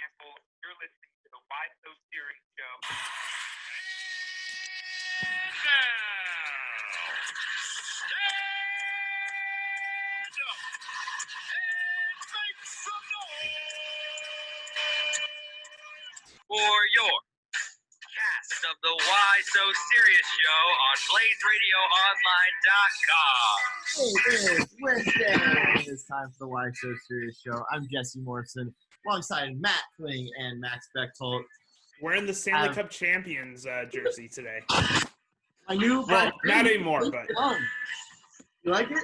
Cancel. You're listening to the Why So Serious show. For your cast of the Why So Serious show on BlazeRadioOnline.com. Hey, it's time for the Why So Serious show. I'm Jesse Morrison, alongside Matt Kling and Max Bechtold. Wearing the Stanley Cup champions jersey today. My new, well, not anymore, but you like it?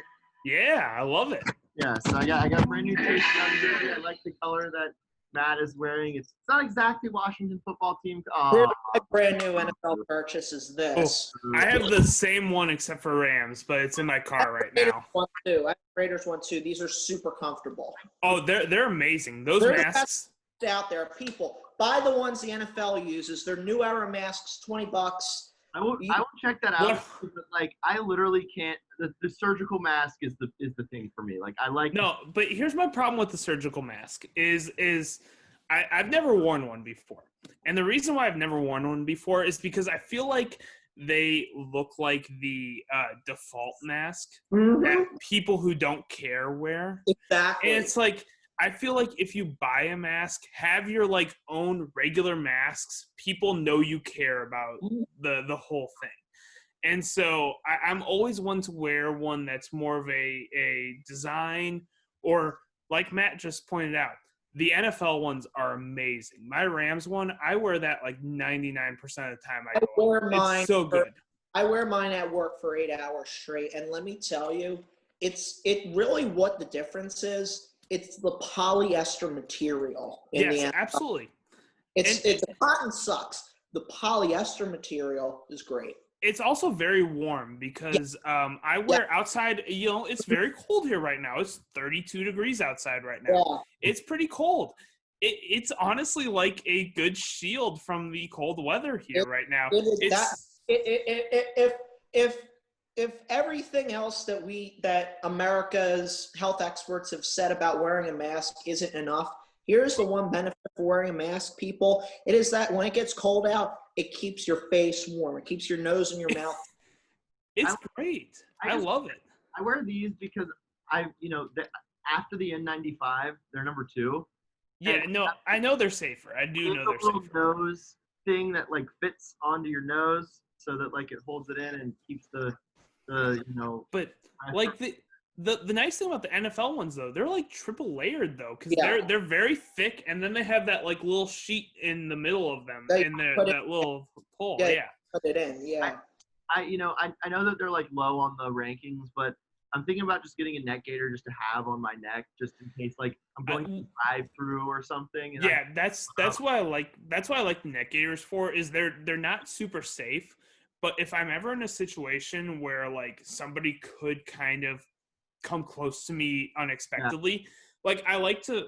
Yeah, I love it. Yeah, so I got a brand new Chase Young jersey. I like the color that Matt is wearing. It's not exactly Washington football team. My brand new NFL purchase is this. Oh, I have the same one except for Rams, but it's in my car right now. I have Raiders one too. These are super comfortable. Oh, they're amazing. Those masks out there, people buy the ones the NFL uses. They're new era masks, $20. I will check that out. But like, I literally can't. The surgical mask is the thing for me. Like, I like. No, but here's my problem with the surgical mask is I've never worn one before, and the reason why I've never worn one before is because I feel like they look like the default mask that people who don't care wear. Exactly. And it's like, I feel like if you buy a mask, have your like own regular masks. People know you care about the whole thing. And so I'm always one to wear one that's more of a design, or like Matt just pointed out, the NFL ones are amazing. My Rams one, I wear that like 99% of the time I go out. It's so good. I wear mine at work for 8 hours straight. And let me tell you, it really what the difference is. It's the polyester material. Yes, absolutely. It's cotton sucks. The polyester material is great. It's also very warm because I wear outside, it's very cold here right now. It's 32 degrees outside right now. Yeah. It's pretty cold. It's honestly like a good shield from the cold weather here right now. If everything else that America's health experts have said about wearing a mask isn't enough, here's the one benefit for wearing a mask, people. It is that when it gets cold out, it keeps your face warm. It keeps your nose and your mouth. It's great. I love it. I wear these because after the N95, they're number 2. Yeah, I know they're safer. I do know they're safer. Nose thing that like fits onto your nose so that like it holds it in and keeps the. But like the nice thing about the NFL ones though, they're like triple layered though, because they're very thick, and then they have that like little sheet in the middle of them in that little hole. Yeah, put it in. Yeah. I know that they're like low on the rankings, but I'm thinking about just getting a neck gaiter just to have on my neck, just in case like I'm going to drive through or something. And that's why I like the neck gaiters for is they're not super safe. But if I'm ever in a situation where like somebody could kind of come close to me unexpectedly, like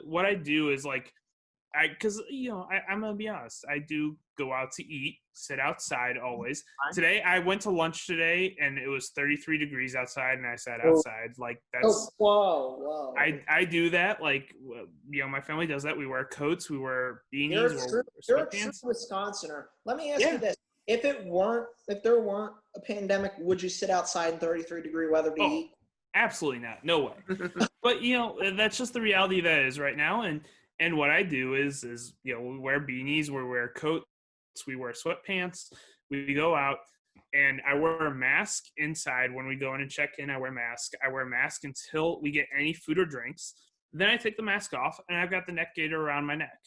what I do is like, because I'm gonna be honest, I do go out to eat, sit outside always. Today I went to lunch today and it was 33 degrees outside and I sat outside. Like that's whoa. I do that. Like my family does that. We wear coats, we wear beanies, you're a true Wisconsinner. Let me ask you this. If there weren't a pandemic, would you sit outside in 33-degree weather to eat? Absolutely not. No way. But that's just the reality that is right now. And what I do is we wear beanies, we wear coats, we wear sweatpants, we go out, and I wear a mask inside when we go in and check in. I wear a mask until we get any food or drinks. Then I take the mask off, and I've got the neck gaiter around my neck.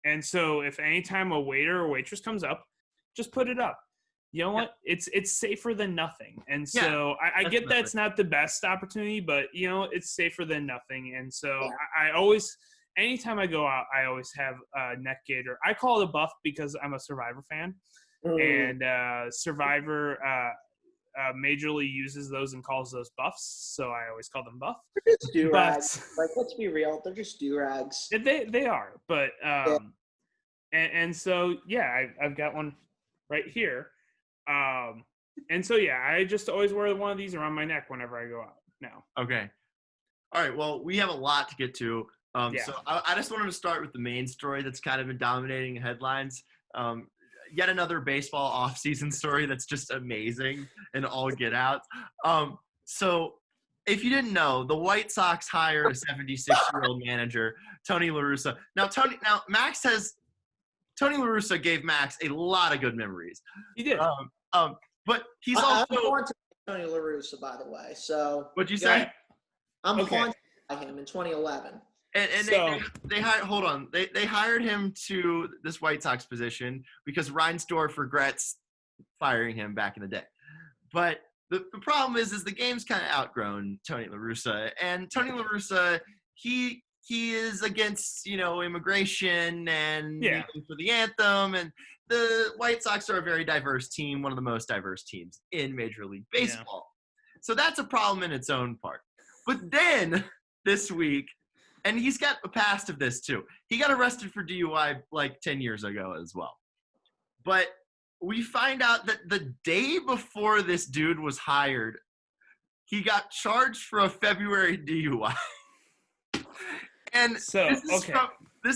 And so if anytime a waiter or waitress comes up, just put it up. You know what? It's safer than nothing. And so I get that it's not the best opportunity, but it's safer than nothing. And so I always, anytime I go out, I always have a neck gaiter. I call it a buff because I'm a Survivor fan, and Survivor majorly uses those and calls those buffs. So I always call them buff. They're just do-rags. Like, let's be real. They're just do-rags. They are. But, and so, I've got one right here. And so, I just always wear one of these around my neck whenever I go out now. Okay. All right. Well, we have a lot to get to. So I just wanted to start with the main story that's kind of been dominating headlines. Yet another baseball offseason story that's just amazing and all get out. So if you didn't know, the White Sox hired a 76-year-old manager, Tony La Russa. Now Tony La Russa gave Max a lot of good memories. He did. But he's I'm also haunted by Tony La Russa, by the way. So what'd you say? I'm haunted by him in 2011. And So, they hired. Hold on. They hired him to this White Sox position because Reinsdorf regrets firing him back in the day. But the problem is the game's kind of outgrown Tony La Russa, and Tony La Russa he is against immigration and kneeling for the anthem, and the White Sox are a very diverse team, one of the most diverse teams in Major League Baseball. So that's a problem in its own part. But then this week. And he's got a past of this, too. He got arrested for DUI like 10 years ago as well. But we find out that the day before this dude was hired, he got charged for a February DUI. And this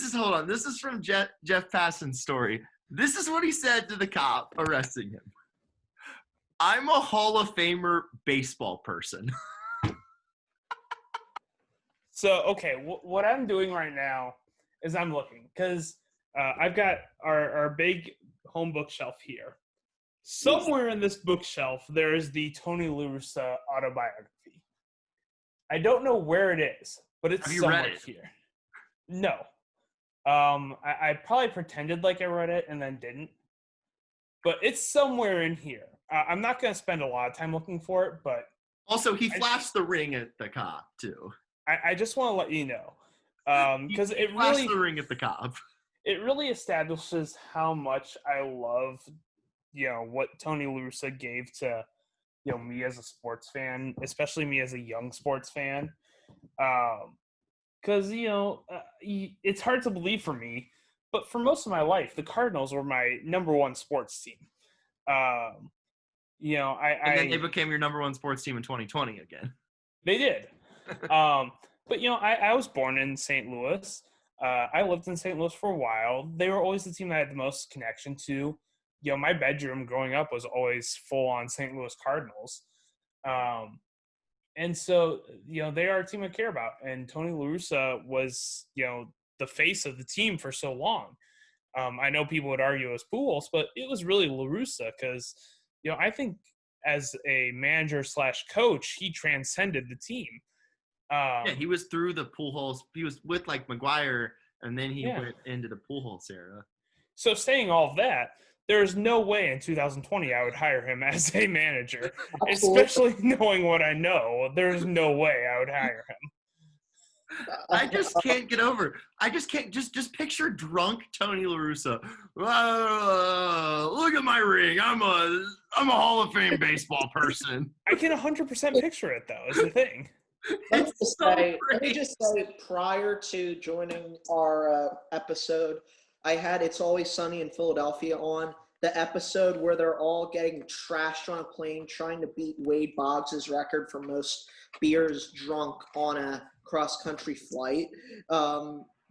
is from Jeff Passan's story. This is what he said to the cop arresting him. I'm a Hall of Famer baseball person. So, okay, what I'm doing right now is I'm looking because I've got our big home bookshelf here. Somewhere in this bookshelf, there is the Tony La Russa autobiography. I don't know where it is, but it's somewhere here. No. I probably pretended like I read it and then didn't. But it's somewhere in here. I'm not going to spend a lot of time looking for it, but... Also, he flashed the ring at the cop, too. I just want to let you know, because it really the ring at the cop. It really establishes how much I love, what Tony La Russa gave to, me as a sports fan, especially me as a young sports fan. Because it's hard to believe for me, but for most of my life, the Cardinals were my number one sports team. And then they became your number one sports team in 2020 again. They did. But I was born in St. Louis. I lived in St. Louis for a while. They were always the team I had the most connection to. My bedroom growing up was always full on St. Louis Cardinals. And so, they are a team I care about. And Tony La Russa was, the face of the team for so long. I know people would argue it was Pujols, but it was really La Russa because, I think as a manager / coach, he transcended the team. He was through the Pujols. He was with McGuire, and then he went into the Pujols era. So saying all of that, there's no way in 2020 I would hire him as a manager, especially knowing what I know. There's no way I would hire him. I just can't get over. I just can't just picture drunk Tony La Russa. Look at my ring. I'm a Hall of Fame baseball person. I can 100% picture it though. Is the thing. Let me just say, prior to joining our episode, I had It's Always Sunny in Philadelphia on, the episode where they're all getting trashed on a plane trying to beat Wade Boggs' record for most beers drunk on a cross-country flight.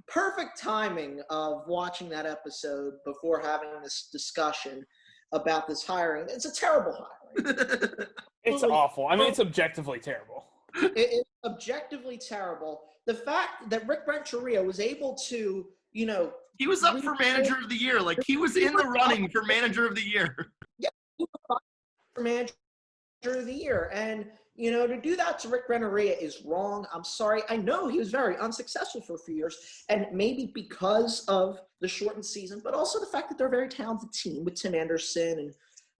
Perfect timing of watching that episode before having this discussion about this hiring. It's a terrible hiring. It's awful. I mean, it's objectively terrible. It's objectively terrible. The fact that Rick Renteria was able to, he was up for manager of the year. He was in the running for manager of the year. Yeah, for manager of the year. And, to do that to Rick Renteria is wrong. I'm sorry. I know he was very unsuccessful for a few years, and maybe because of the shortened season, but also the fact that they're a very talented team with Tim Anderson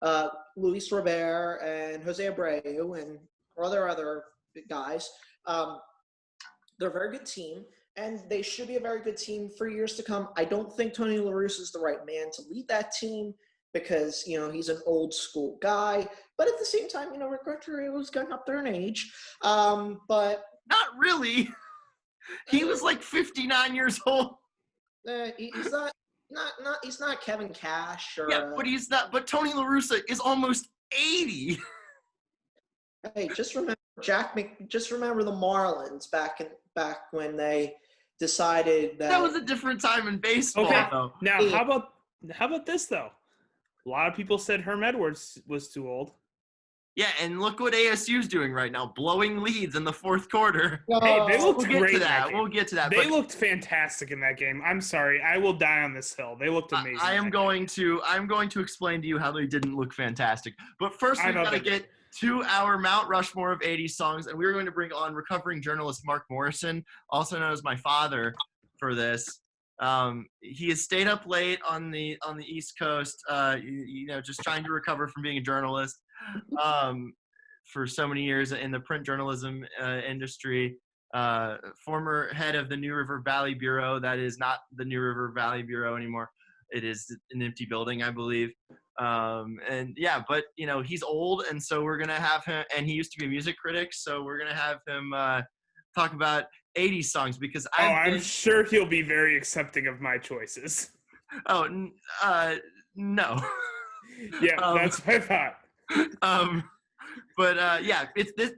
and Luis Robert and Jose Abreu and other guys. They're a very good team, and they should be a very good team for years to come. I don't think Tony La Russa is the right man to lead that team because, he's an old school guy. But at the same time, Rick Renteria was getting up there in age. But not really. He was 59 years old. He's not Kevin Cash or but he's not. But Tony La Russa is almost 80. Hey, just remember the Marlins back when they decided That was a different time in baseball, Okay. though. Now, how about this though? A lot of people said Herm Edwards was too old. Yeah, and look what ASU's doing right now, blowing leads in the fourth quarter. Hey, they looked We'll get great to in that. game. We'll get to that. They But looked fantastic in that game. I'm sorry, I will die on this hill. They looked amazing. I'm going to explain to you how they didn't look fantastic. But first, we've got to get to our Mount Rushmore of 80s songs, and we're going to bring on recovering journalist Mark Morrison, also known as my father, for this. He has stayed up late on the East Coast, just trying to recover from being a journalist for so many years in the print journalism industry. Former head of the New River Valley Bureau. That is not the New River Valley Bureau anymore. It is an empty building, I believe. But he's old, and so we're gonna have him. And he used to be a music critic, so we're gonna have him talk about 80s songs because I'm sure he'll be very accepting of my choices. Oh, no. Yeah, that's what I thought.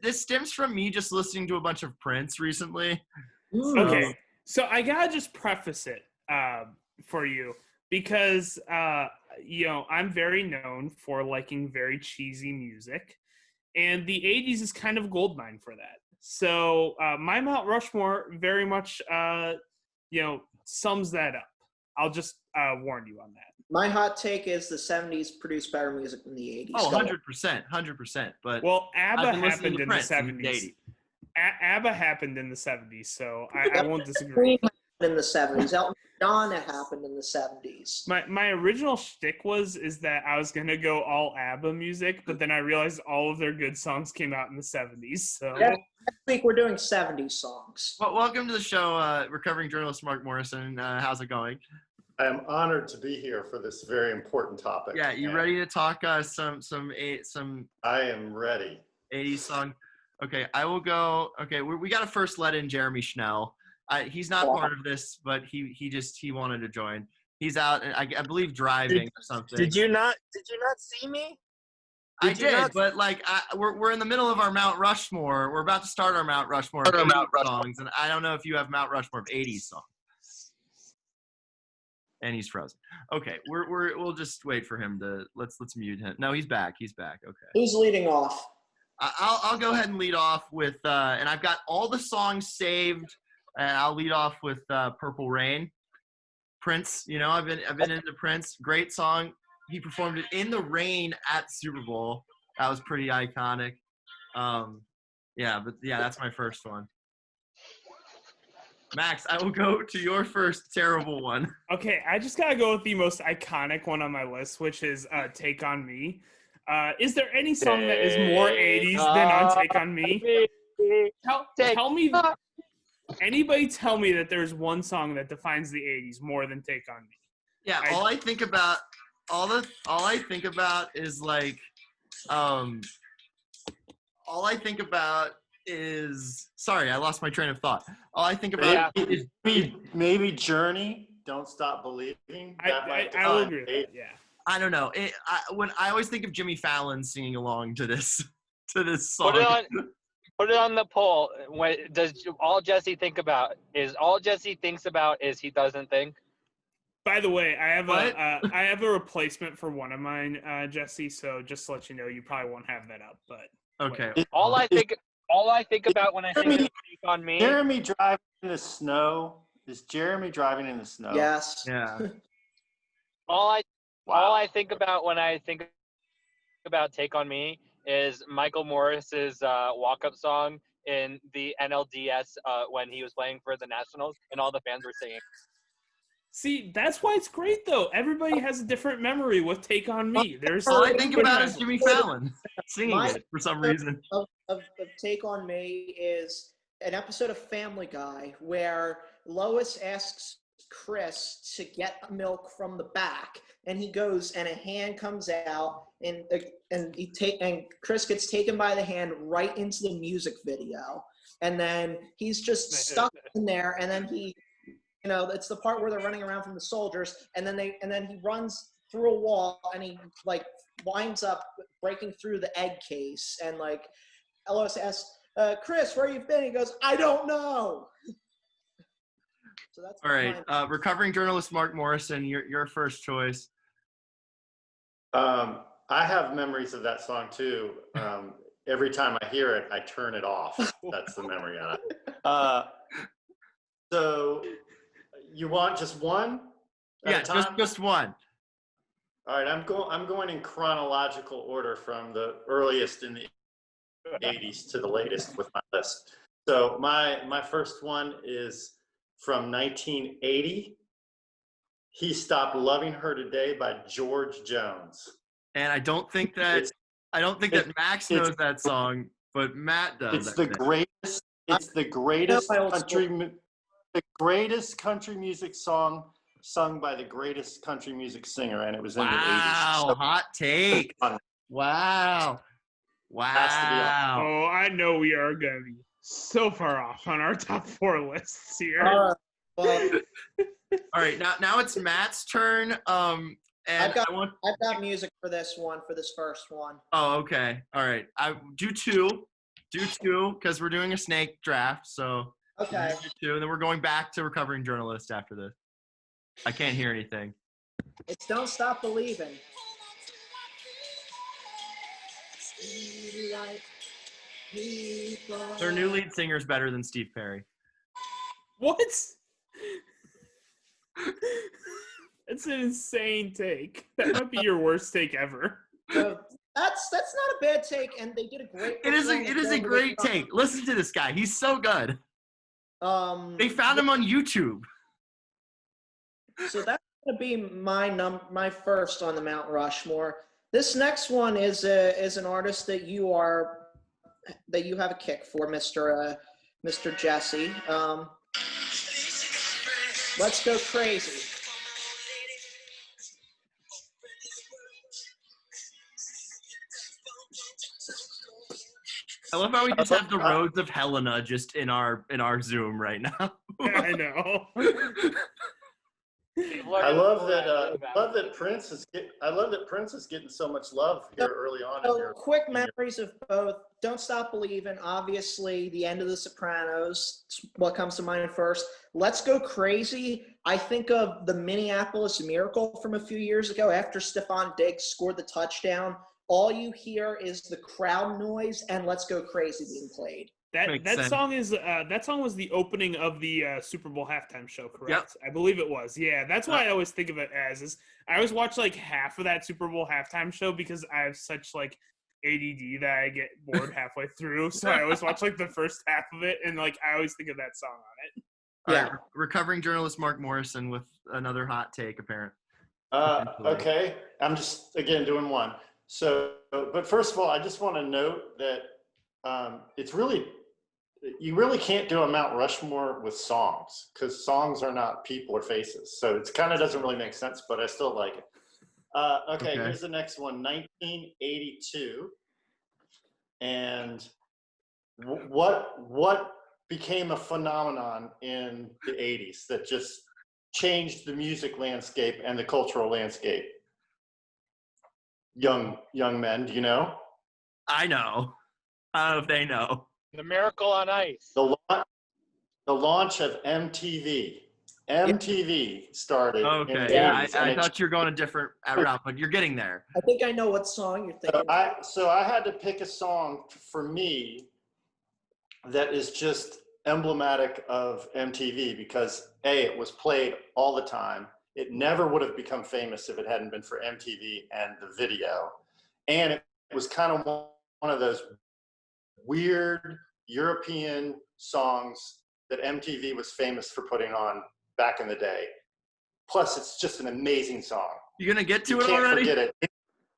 This stems from me just listening to a bunch of Prince recently. Okay, so I gotta just preface it for you because I'm very known for liking very cheesy music, and the 80s is kind of goldmine for that. So my Mount Rushmore very much sums that up. I'll just warn you on that. My hot take is the 70s produced better music than the 80s. Oh, 100%. But ABBA happened in the 70s. ABBA happened in the 70s, so I won't disagree. In the 70s, Elton John happened in the 70s. My original shtick is that I was gonna go all ABBA music, but then I realized all of their good songs came out in the 70s. So next week we're doing 70s songs. Well, welcome to the show, recovering journalist Mark Morrison. How's it going? I am honored to be here for this very important topic. Yeah, you ready to talk some? I am ready. 80s song. Okay, I will go. Okay, we got to first let in Jeremy Schnell. He's not part of this, but he wanted to join. He's out, I believe, driving or something. Did you not see me? I did, but we're in the middle of our Mount Rushmore. We're about to start our Mount Rushmore of 80s songs, and I don't know if you have Mount Rushmore of 80s songs. And he's frozen. Okay, we'll just wait for him to let's mute him. No, he's back. He's back. Okay. Who's leading off? I'll go ahead and lead off with and I've got all the songs saved. And I'll lead off with Purple Rain. Prince, I've been into Prince. Great song. He performed it in the rain at Super Bowl. That was pretty iconic. That's my first one. Max, I will go to your first terrible one. Okay, I just gotta go with the most iconic one on my list, which is "Take on Me." Is there any song that is more 80s than on "Take on Me"? Tell me. Anybody tell me that there's one song that defines the 80s more than "Take on Me"? Yeah, all I think about is sorry, I lost my train of thought. All I think about is maybe Journey, Don't Stop Believing. I will agree with that, yeah. I don't know. When I always think of Jimmy Fallon singing along to this song. Put it on the poll. All Jesse thinks about is he doesn't think? By the way, I have a replacement for one of mine, Jesse. So just to let you know, you probably won't have that up. But okay. All I think about when I think of "Take on Me." Jeremy driving in the snow. Is Jeremy driving in the snow? Yes. Yeah. All I think about when I think about "Take on Me" is Michael Morris's walk-up song in the NLDS when he was playing for the Nationals, and all the fans were singing. See, that's why it's great, though. Everybody has a different memory with "Take on Me." All I think about is Jimmy Fallon singing it for some reason. Of "Take on Me" is an episode of Family Guy where Lois asks Chris to get milk from the back, and he goes, and a hand comes out, and Chris gets taken by the hand right into the music video, and then he's just stuck in there, and then he, it's the part where they're running around from the soldiers, and then he runs through a wall, and he winds up breaking through the egg case, and Lois asks, Chris, where you been? He goes, I don't know. So that's All right. mine. Recovering journalist Mark Morrison, your first choice. I have memories of that song too. Every time I hear it, I turn it off. That's the memory on it. So you want just one? Yeah, just one. All right, I'm going in chronological order from the earliest in the 80s to the latest with my list. So my first one is from 1980. He Stopped Loving Her Today by George Jones. And I don't think that Max knows that song, but Matt does. It's the greatest. It's the greatest country music song sung by the greatest country music singer, and it was in the 80s. Wow, hot take. Wow. Has to be on. Oh, I know we are going to be so far off on our top 4 lists here. Well, All right, now it's Matt's turn. And I've got music for this first one. Oh, okay. All right. I do two, because we're doing a snake draft. So Okay. do two, and then we're going back to Recovering Journalist after this. I can't hear anything. It's Don't Stop Believing. Their new lead singer is better than Steve Perry. What? That's an insane take. That might be your worst take ever. So that's not a bad take, and they did a great. It is a great take. Listen to this guy. He's so good. They found him on YouTube. So that's gonna be my first on the Mount Rushmore. This next one is an artist that you have a kick for, Mr. Jesse. Let's Go Crazy. I love how we just have the roads of Helena just in our Zoom right now. I know. I love that Prince is getting so much love here early on. So quick memories of both. Don't Stop Believing, obviously, the end of The Sopranos. What comes to mind first? Let's Go Crazy. I think of the Minneapolis Miracle from a few years ago after Stephon Diggs scored the touchdown. All you hear is the crowd noise and Let's Go Crazy being played. That song was the opening of the Super Bowl halftime show, correct? Yep. I believe it was. Yeah, that's why I always think of it as is. I always watch like half of that Super Bowl halftime show because I have such like ADD that I get bored halfway through. So I always watch like the first half of it, and like I always think of that song on it. Yeah. Right, Recovering Journalist Mark Morrison with another hot take, apparent. Okay, I'm just again doing one. So, but first of all, I just want to note that you really can't do a Mount Rushmore with songs because songs are not people or faces. So it kind of doesn't really make sense, but I still like it. Okay, here's the next one, 1982. And what became a phenomenon in the 80s that just changed the music landscape and the cultural landscape? Young men, do you know? I know. I don't know if they know. The Miracle on Ice. The launch of MTV. MTV started. Okay, yeah, I thought you were going a different route, but you're getting there. I think I know what song you're thinking. So I had to pick a song for me that is just emblematic of MTV because it was played all the time. It never would have become famous if it hadn't been for MTV and the video. And it was kind of one of those weird European songs that MTV was famous for putting on back in the day. Plus, it's just an amazing song. You're going to get to it You already? can't forget it.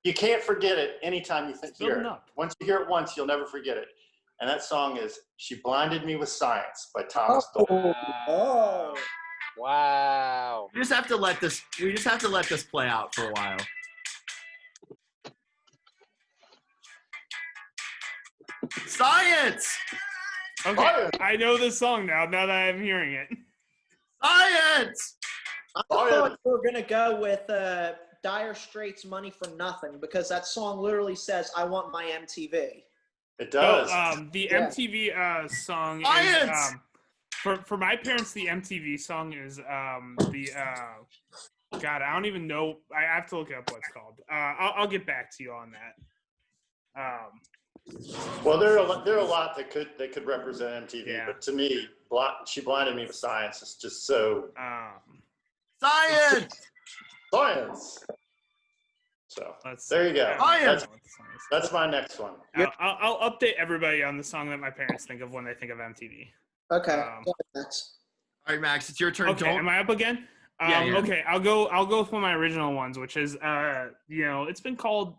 You can't forget it anytime you hear it. Up. Once you hear it once, you'll never forget it. And that song is She Blinded Me with Science by Thomas Dolby. Oh. Wow. We just have to let this play out for a while. Science! Okay, Science! I know this song now that I'm hearing it. Science! I thought we were going to go with Dire Straits' Money for Nothing because that song literally says, I want my MTV. It does. The MTV song Science! is For my parents, the MTV song is God, I don't even know. I have to look up what it's called. I'll get back to you on that. Well, there are a lot that could represent MTV, Yeah. but to me, She Blinded Me with Science is just so Science. science. So Let's there you go. Science. That's my next one. I'll update everybody on the song that my parents think of when they think of MTV. Okay. Um, Max. All right, Max, it's your turn. Okay, am I up again? Yeah. Okay, I'll go with one of my original ones, which is it's been called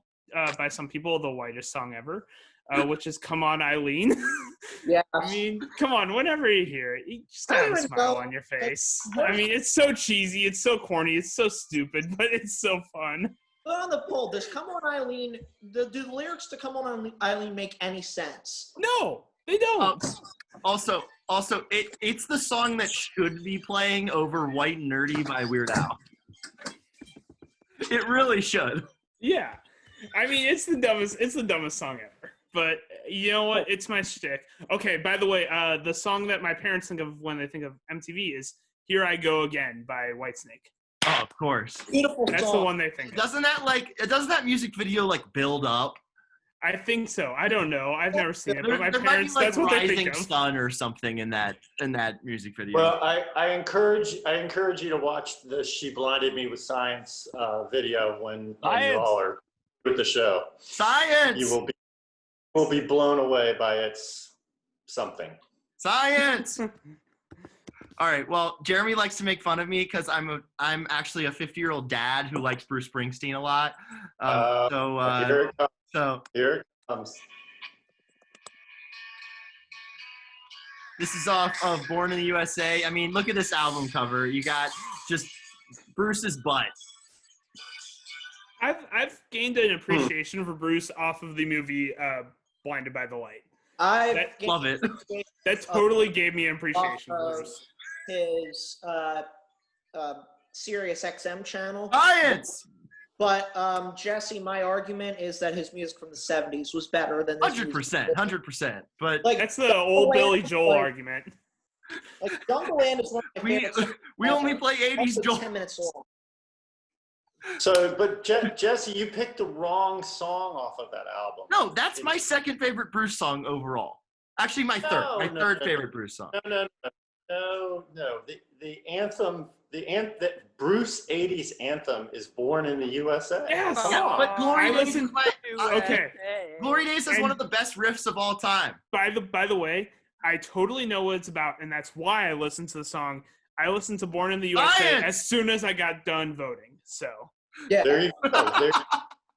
by some people the whitest song ever, which is "Come On, Eileen." Yeah. I mean, come on, whenever you hear it, you just gotta have a smile on your face. I mean, it's so cheesy, it's so corny, it's so stupid, but it's so fun. Put on the poll. Does "Come On, Eileen"? Do the lyrics to "Come On, Eileen" make any sense? No, they don't. Also, it's the song that should be playing over "White and Nerdy" by Weird Al. It really should. Yeah, I mean, it's the dumbest song ever. But you know what? It's my shtick. Okay, by the way, the song that my parents think of when they think of MTV is "Here I Go Again" by Whitesnake. Oh, of course. Beautiful That's song. the one they think of. Doesn't that music video build up? I think so. I don't know. I've never seen it, but my There parents, might be that's what they think Rising of. Sun or something in that music video. Well, I encourage you to watch the "She Blinded Me with Science" video when you all are with the show. Science. You will be blown away by its something. Science. All right. Well, Jeremy likes to make fun of me because I'm actually a 50-year-old dad who likes Bruce Springsteen a lot. Here it comes. This is off of Born in the USA. I mean, look at this album cover. You got just Bruce's butt. I've gained an appreciation for Bruce off of the movie Blinded by the Light. Love it. That totally gave me an appreciation for Bruce. His Sirius XM channel. Science. But Jesse, my argument is that his music from the '70s was better than this 100%. But That's the old Billy Joel argument. Jungleland is one of my favorites. we only play 80s Joel. 10 minutes long. So, but Jesse, you picked the wrong song off of that album. No, that's my second favorite Bruce song overall. Actually, my third favorite Bruce song. No. The anthem, the Bruce 80s anthem is "Born in the USA." Yes. Come Yeah, on. but Glory Days listened- Okay. Glory Days is one of the best riffs of all time. By the way, I totally know what it's about, and that's why I listened to the song. I listened to Born in the USA Science! as soon as I got done voting. So Yeah. There you go.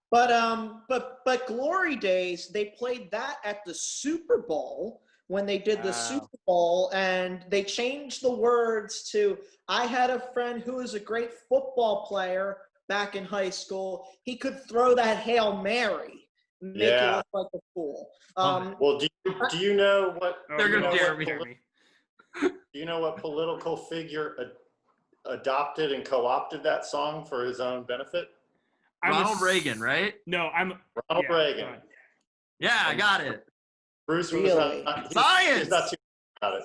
But Glory Days, they played that at the Super Bowl when they did the Super Bowl, and they changed the words to "I had a friend who was a great football player back in high school. He could throw that Hail Mary, make you look like a fool." Well, do you know what? Oh, They're you gonna know dare what- me. Do you know what political figure adopted and co-opted that song for his own benefit? Ronald Reagan, right? No, Ronald yeah, Reagan. go ahead. Yeah, I got it. Bruce was Really? Science. He's not too about it.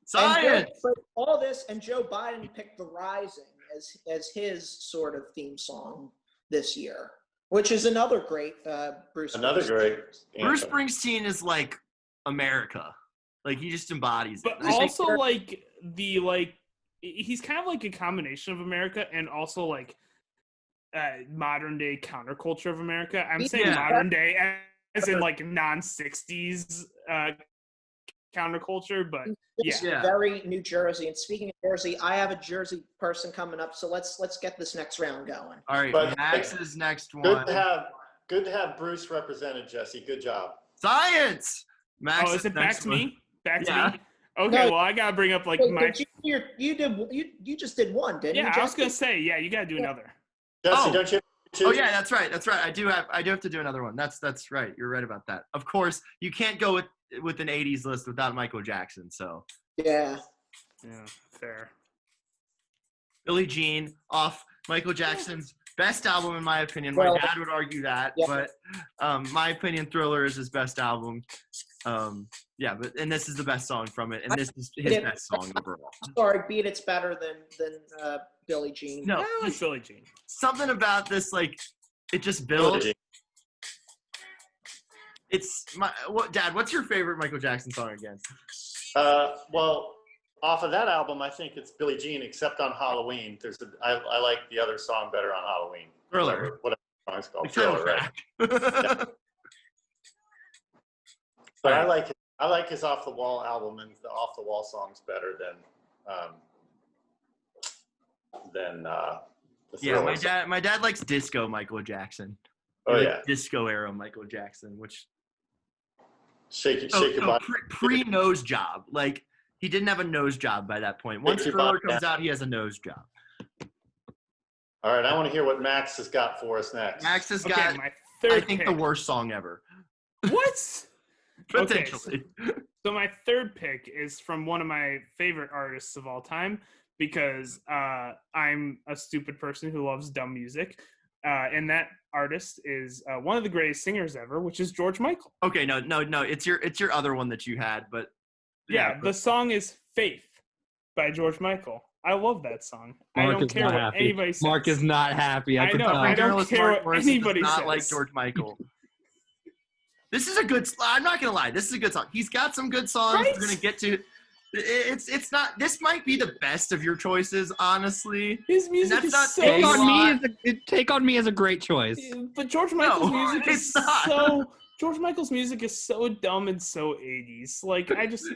Science. But all this, and Joe Biden picked "The Rising" as his sort of theme song this year, which is another great Bruce. Another Springsteen. great. Bruce anthem. Springsteen is like America. He just embodies it. But also he's kind of like a combination of America and also modern day counterculture of America. I'm saying modern day as in non-60s counterculture, but yeah. Very New Jersey. And speaking of Jersey, I have a Jersey person coming up, so let's get this next round going. All right, But Max's next Good one. to have Bruce represented, Jesse. Good job. Science. Max. Oh, is it back to me? Back to Yeah. me? Okay, No. well, I gotta bring up Wait, my. but you just did one, didn't you? Yeah, I was Jesse? gonna say, yeah, you gotta do another. Jesse, Oh. don't you? Oh yeah, that's right. I do have to do another one. That's right. You're right about that. Of course, you can't go with an 80s list without Michael Jackson. So Yeah. Yeah, fair. Billie Jean off Michael Jackson's Best album, in my opinion. My dad would argue that, but my opinion, Thriller is his best album. And this is the best song from it, and this is his best song overall. Sorry, Beat It's better than Billie Jean. No, It's Billie Jean. something about this, like, it just builds. It's Dad, what's your favorite Michael Jackson song again? Well, off of that album, I think it's Billie Jean, except on Halloween. I like the other song better on Halloween. Thriller. Whatever the song's called. The title Thriller, right? track. But I like his Off the Wall album, and the Off the Wall song's better than the Thriller song. My dad likes disco Michael Jackson. Oh yeah, disco era Michael Jackson, which shake your body. Pre nose job, like he didn't have a nose job by that point. Once Thriller comes out, he has a nose job. All right, I want to hear what Max has got for us next. Max has got, my third pick. The worst song ever. What? Potentially. So my third pick is from one of my favorite artists of all time, because I'm a stupid person who loves dumb music. And that artist is one of the greatest singers ever, which is George Michael. Okay, no. It's your other one that you had, but the song is "Faith" by George Michael. I love that song. I don't care what anybody says. Mark is not happy. I know. I don't care what anybody says. Not like George Michael. This is a good. I'm not gonna lie. This is a good song. He's got some good songs. Right? We're gonna get to. It's not. This might be the best of your choices, honestly. His music is so. Take on Me is a great choice. But George Michael's music is so. George Michael's music is so dumb and so 80s. Like, I'm his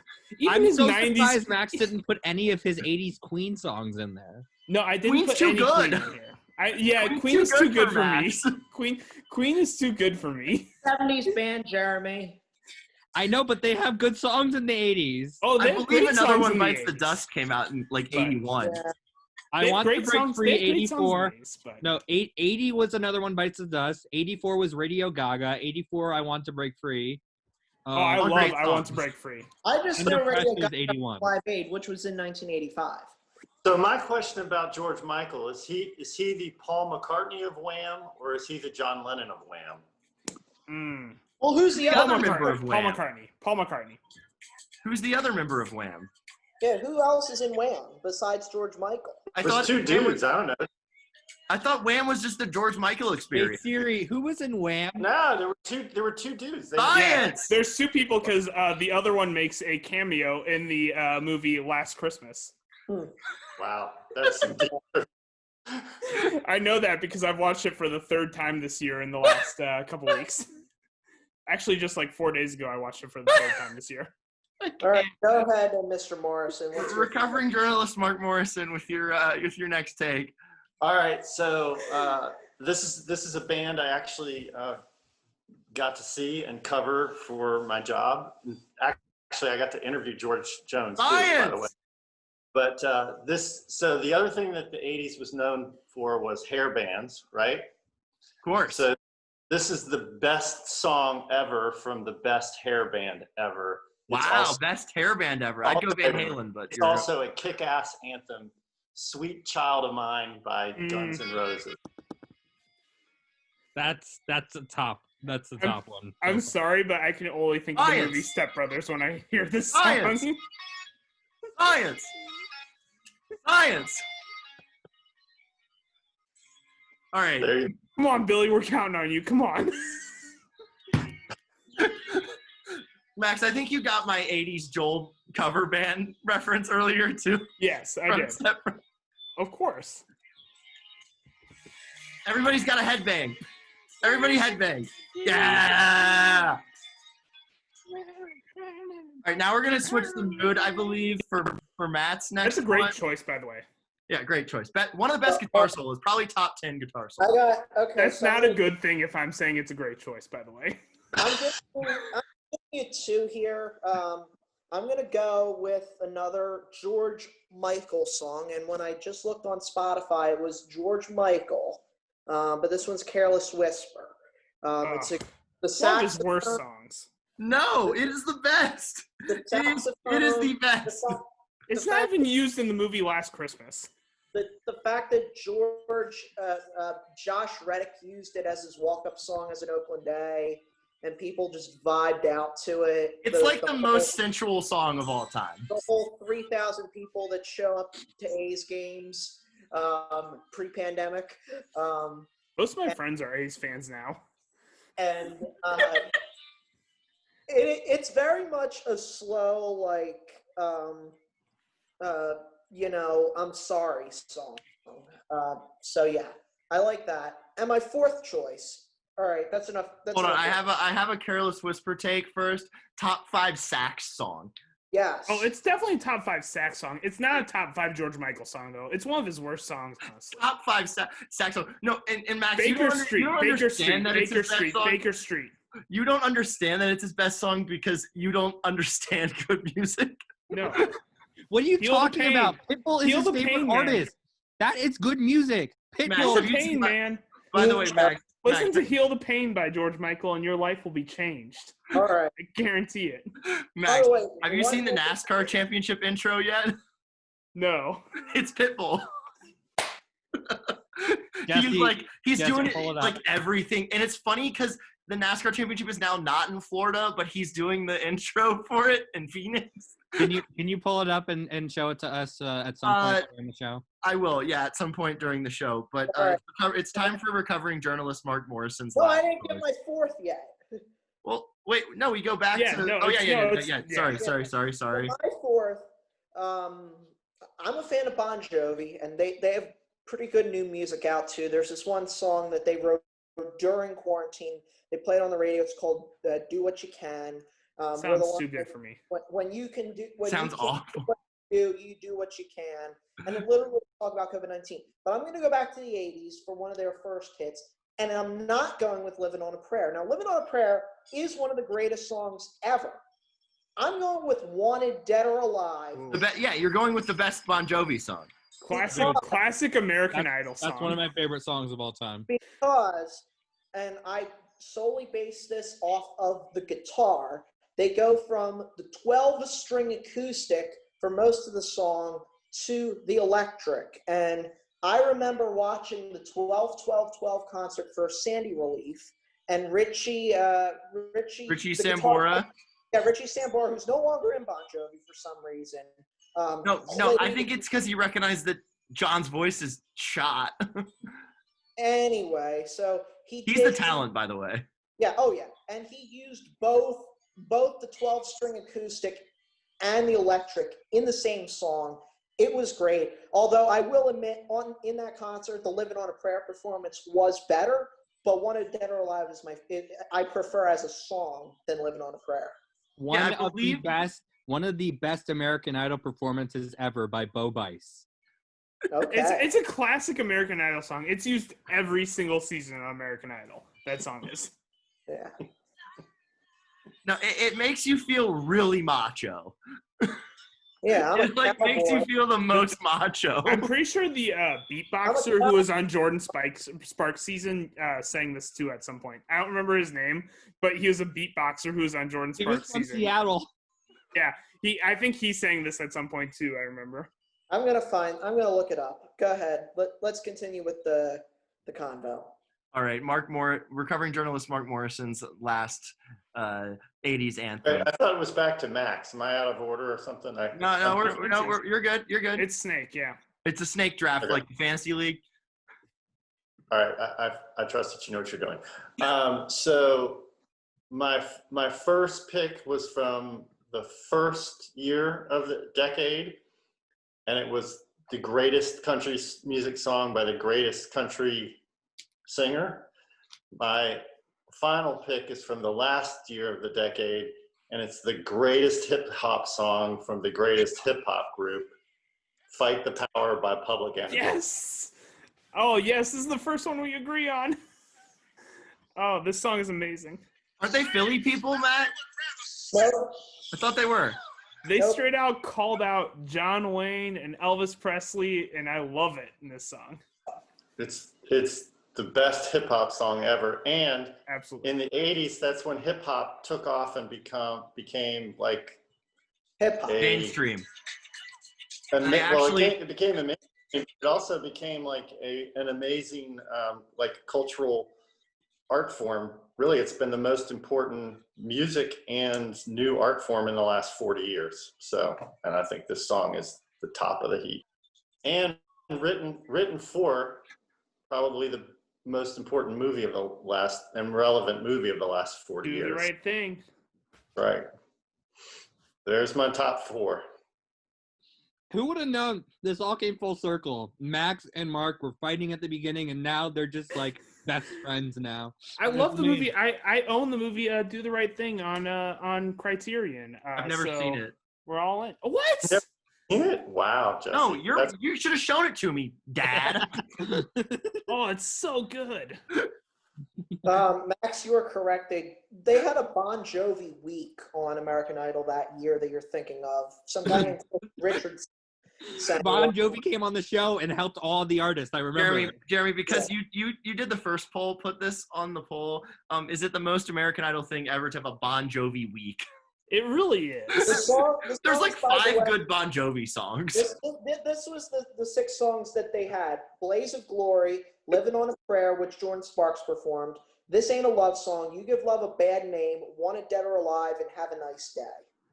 so 90s. Surprised Max didn't put any of his 80s Queen songs in there. No, I didn't Queen's put too any good. Queen in here. Queen is too good for me. Queen is too good for me. 70s band, Jeremy. I know, but they have good songs in the 80s. Oh, I believe Another One Bites the Dust came out in like 81. Yeah. I Want to Break Free, 84. No, 80 was Another One Bites the Dust. 84 was Radio Gaga. 84, I Want to Break Free. I Want to Break Free. I just Under saw Radio Pressure is Gaga 81. Live Aid, which was in 1985. So my question about George Michael is he the Paul McCartney of Wham, or is he the John Lennon of Wham? Well, who's the other member of Wham? Paul McCartney. Who's the other member of Wham? Yeah, who else is in Wham besides George Michael? There's two dudes. I don't know. I thought Wham was just the George Michael experience. Hey Siri, who was in Wham? No, there were two dudes. Science. There's two people because the other one makes a cameo in the movie Last Christmas. Wow, that's I know that because I've watched it for the third time this year in the last couple weeks. Actually, just like 4 days ago, I watched it for the third time this year. All right, go ahead, Mr. Morrison. Recovering Journalist Mark Morrison with your next take. All right, so this is a band I actually got to see and cover for my job. Actually, I got to interview George Jones too, by the way. But so the other thing that the 80s was known for was hair bands, right? Of course. So this is the best song ever from the best hair band ever. Wow, best hair band ever. I'd go Van Halen, but it's also a kick-ass anthem, "Sweet Child of Mine" by Guns N' Roses. That's a top. That's the top one. I'm sorry, but I can only think of the movie Step Brothers when I hear this song. Science. All right. Come on, Billy. We're counting on you. Come on. Max, I think you got my 80s Joel cover band reference earlier, too. Yes, I did. Of course. Everybody's got a headbang. Everybody headbang. Yeah! All right, now we're going to switch the mood, I believe, for Matt's next That's a great one. choice, by the way. Yeah, great choice. One of the best guitar solos, probably top 10 guitar solos. That's not a good thing if I'm saying it's a great choice, by the way. I'm giving you two here. I'm going to go with another George Michael song. And when I just looked on Spotify, it was George Michael. But this one's Careless Whisper. It's one of his worst songs. No, it is the best. It is the best. It's not even used in the movie Last Christmas. the fact that Josh Reddick used it as his walk-up song as an Oakland A, and people just vibed out to it. It's like the most sensual song of all time. The whole 3,000 people that show up to A's games pre-pandemic. Most of my friends are A's fans now. And it's very much a slow, like, I'm sorry song. So yeah, I like that. And my fourth choice. All right, that's enough. Hold on, I have a Careless Whisper take first. Top 5 sax song. Yes. Oh, it's definitely a top 5 sax song. It's not a top 5 George Michael song though. It's one of his worst songs, honestly. Top 5 sax song. No, and Max, Baker Street. You don't understand that it's his best song because you don't understand good music. No. What are you talking about? Pitbull is Feel his the favorite pain, artist. That it's good music. Max, Feel Pitbull. the pain, man. By the way, Max, Listen to "Heal the Pain" by George Michael, and your life will be changed. All right. I guarantee it. Max, By the way, have you seen the NASCAR championship intro yet? No. It's Pitbull. Jesse, he's Jesse, doing it pull it up. like everything, and it's funny because the NASCAR championship is now not in Florida, but he's doing the intro for it in Phoenix. Can you pull it up and show it to us at some point in the show? I will, yeah, at some point during the show. But All right. it's time for recovering journalist Mark Morrison's. Well, I last didn't get choice. my fourth yet. Well, wait, no, we go back Yeah, to. no, Oh yeah. it's- Sorry. My fourth, I'm a fan of Bon Jovi, and they have pretty good new music out too. There's this one song that they wrote during quarantine. They played on the radio. It's called "Do What You Can." Sounds too good for me. When you can do, when Sounds you can awful. you do what you can, and then literally talk about COVID-19. But I'm going to go back to the '80s for one of their first hits, and I'm not going with "Living on a Prayer." Now, "Living on a Prayer" is one of the greatest songs ever. I'm going with "Wanted Dead or Alive." You're going with the best Bon Jovi song. Classic American Idol song. That's one of my favorite songs of all time. Because, and I solely base this off of the guitar, they go from the 12-string acoustic for most of the song to the electric. And I remember watching the 12-12-12 concert for Sandy Relief, and Richie Sambora. Richie Sambora, who's no longer in Bon Jovi for some reason. No, I think it's because he recognized that John's voice is shot. Anyway, so He's the talent, by the way. Yeah, oh yeah. And he used both the 12-string acoustic and the electric in the same song. It was great. Although I will admit, in that concert, the "Living on a Prayer" performance was better, but "Wanted Dead or Alive" is I prefer as a song than "Living on a Prayer." One of the best American Idol performances ever by Bo Bice. Okay. It's a classic American Idol song. It's used every single season on American Idol. That song is. Yeah. No, it makes you feel really macho. Yeah. It makes you feel the most macho. I'm pretty sure the beatboxer who was on Jordan Sparks season sang this too at some point. I don't remember his name, but he was a beatboxer who was on Jordan He was Sparks from season. Seattle. Yeah, I think he sang this at some point too. I remember. I'm gonna look it up. Go ahead. Let's continue with the convo. All right, recovering journalist Mark Morrison's last 80s anthem. I thought it was back to Max. Am I out of order or something? You're good. You're good. It's Snake, yeah. It's a snake draft, Okay. like the fantasy league. All right, I trust that you know what you're doing. So my first pick was from the first year of the decade, and it was the greatest country music song by the greatest country singer. My final pick is from the last year of the decade, and it's the greatest hip hop song from the greatest hip hop group, "Fight the Power" by Public Enemy. Yes. Oh yes, this is the first one we agree on. Oh, this song is amazing. Aren't they Philly people, Matt? No, I thought they were. They Nope. straight out called out John Wayne and Elvis Presley, and I love it in this song. It's the best hip hop song ever, and Absolutely. in the 80s, that's when hip hop took off and became like hip hop. a Mainstream. it became a It also became like an amazing like cultural art form. Really, it's been the most important music and new art form in the last 40 years. So, and I think this song is the top of the heap. And written for probably the most important movie of the last and relevant movie of the last 40 years. Do the right thing. Right. There's my top 4. Who would have known this all came full circle? Max and Mark were fighting at the beginning, and now they're just like best friends now. I love the movie. I own the movie Do the Right Thing on Criterion. I've never seen it. We're all in. What? Yep. Wow, Jesse. No, you should have shown it to me, Dad. Oh, it's so good. Max, you are correct. They had a Bon Jovi week on American Idol that year that you're thinking of. Some guy named Richard. Bon Jovi came on the show and helped all the artists. I remember. Jeremy, because you did the first poll, put this on the poll. Is it the most American Idol thing ever to have a Bon Jovi week? It really is. There's like 5 good Bon Jovi songs. This was the 6 songs that they had: "Blaze of Glory," "Living on a Prayer," which Jordan Sparks performed, "This Ain't a Love Song," "You Give Love a Bad Name," "Wanted Dead or Alive," and "Have a Nice Day."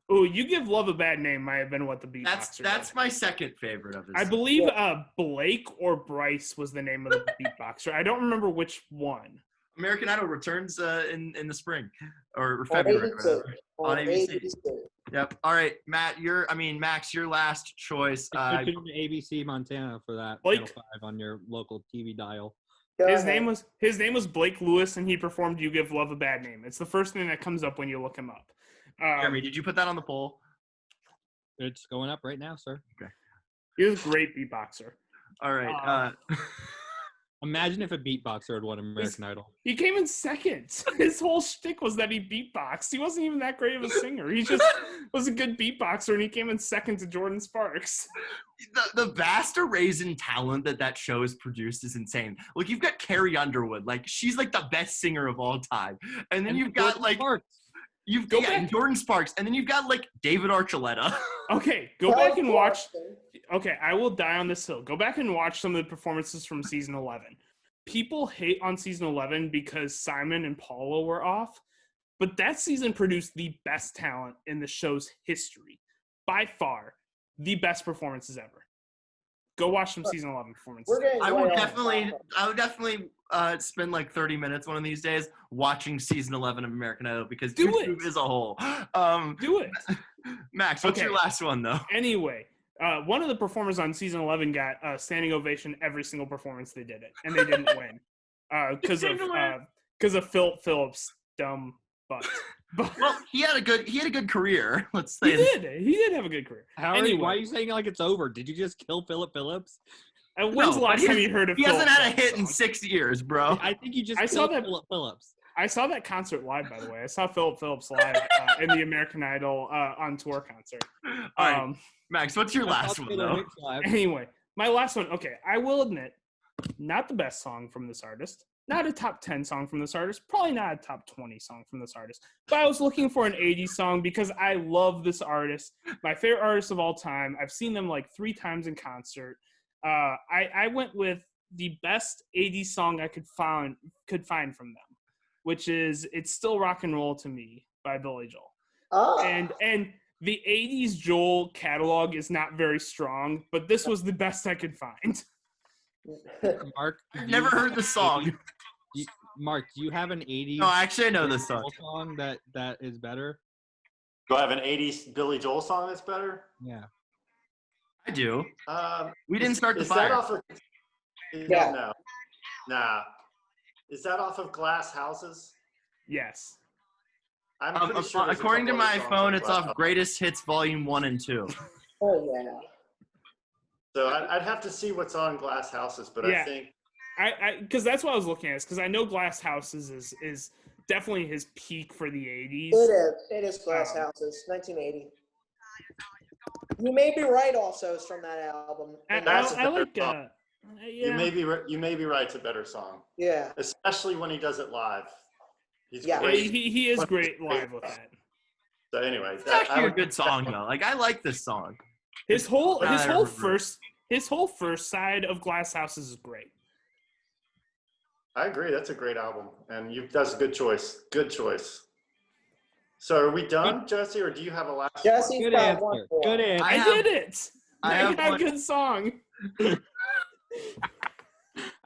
Oh, "You Give Love a Bad Name" might have been what the beatboxer That's did. my second favorite of his. I believe Blake or Bryce was the name of the beatboxer. I don't remember which one. American Idol returns in the spring or February. On ABC. Yep. All right, Max, your last choice. Tune to ABC Montana for that. Blake. Channel 5 on your local TV dial. His name was Blake Lewis, and he performed "You Give Love a Bad Name." It's the first thing that comes up when you look him up. Jeremy, did you put that on the poll? It's going up right now, sir. Okay. He was a great beatboxer. All right. Imagine if a beatboxer had won American Idol. He came in second. His whole shtick was that he beatboxed. He wasn't even that great of a singer. He just was a good beatboxer, and he came in second to Jordan Sparks. The vast arrays in talent that show has produced is insane. Look, you've got Carrie Underwood. Like, she's like the best singer of all time. And then you've got like Jordan Sparks, and then you've got like David Archuleta. Okay, go back and watch. Okay, I will die on this hill. Go back and watch some of the performances from season 11. People hate on season 11 because Simon and Paula were off, but that season produced the best talent in the show's history. By far, the best performances ever. Go watch some season 11 performances. I would definitely spend like 30 minutes one of these days watching season 11 of American Idol because YouTube is a whole. Do it. Max, what's your last one though? Anyway, one of the performers on season 11 got a standing ovation every single performance they did it, and they didn't win because of Phil Phillips' dumb butt. Well, he had a good career. Let's say he did have a good career. Anyway, why are you saying it like it's over? Did you just kill Philip Phillips? When's the last time you heard of? He Philip hasn't had a hit song? in 6 years, bro. I think you just killed Philip Phillips. I saw that concert live, by the way. I saw Philip Phillips live in the American Idol on tour concert. All right, Max, what's your last one though? Anyway, my last one. Okay, I will admit, not the best song from this artist. Not a top 10 song from this artist. Probably not a top 20 song from this artist. But I was looking for an 80s song because I love this artist. My favorite artist of all time. I've seen them like 3 times in concert. I went with the best 80s song I could find from them, which is "It's Still Rock and Roll to Me" by Billy Joel. Oh. And the 80s Joel catalog is not very strong, but this was the best I could find. Mark, I've never heard the song. Mark, do you have an 80s? No, actually, I know this song. That is better. Do I have an 80s Billy Joel song that's better? Yeah. I do. We didn't start the is fire. That off of, Yeah. No. Nah. Is that off of Glass Houses? Yes. I'm pretty sure there's a according to couple my other songs phone, on it's Glass off Houses. Greatest Hits Volume 1 and 2. Oh yeah. So I'd have to see what's on Glass Houses, but Yeah. I think Because that's what I was looking at. Because I know Glass Houses is definitely his peak for the 80s. It is Glass Houses, 1980. You may be right. Also, it's from that album. I like. Yeah. you may be right. It's a better song, Yeah. especially when he does it live. He's Yeah. great. He is great live with that. So anyway, It's actually a good song though. Like I like this song. His whole Not every first his whole first side of Glass Houses is great. I agree. That's a great album, and that's a good choice. Good choice. So are we done, Jesse, or do you have a last? Jesse's Good got one answer. more. Good answer. I did it. I I have got a one- good song.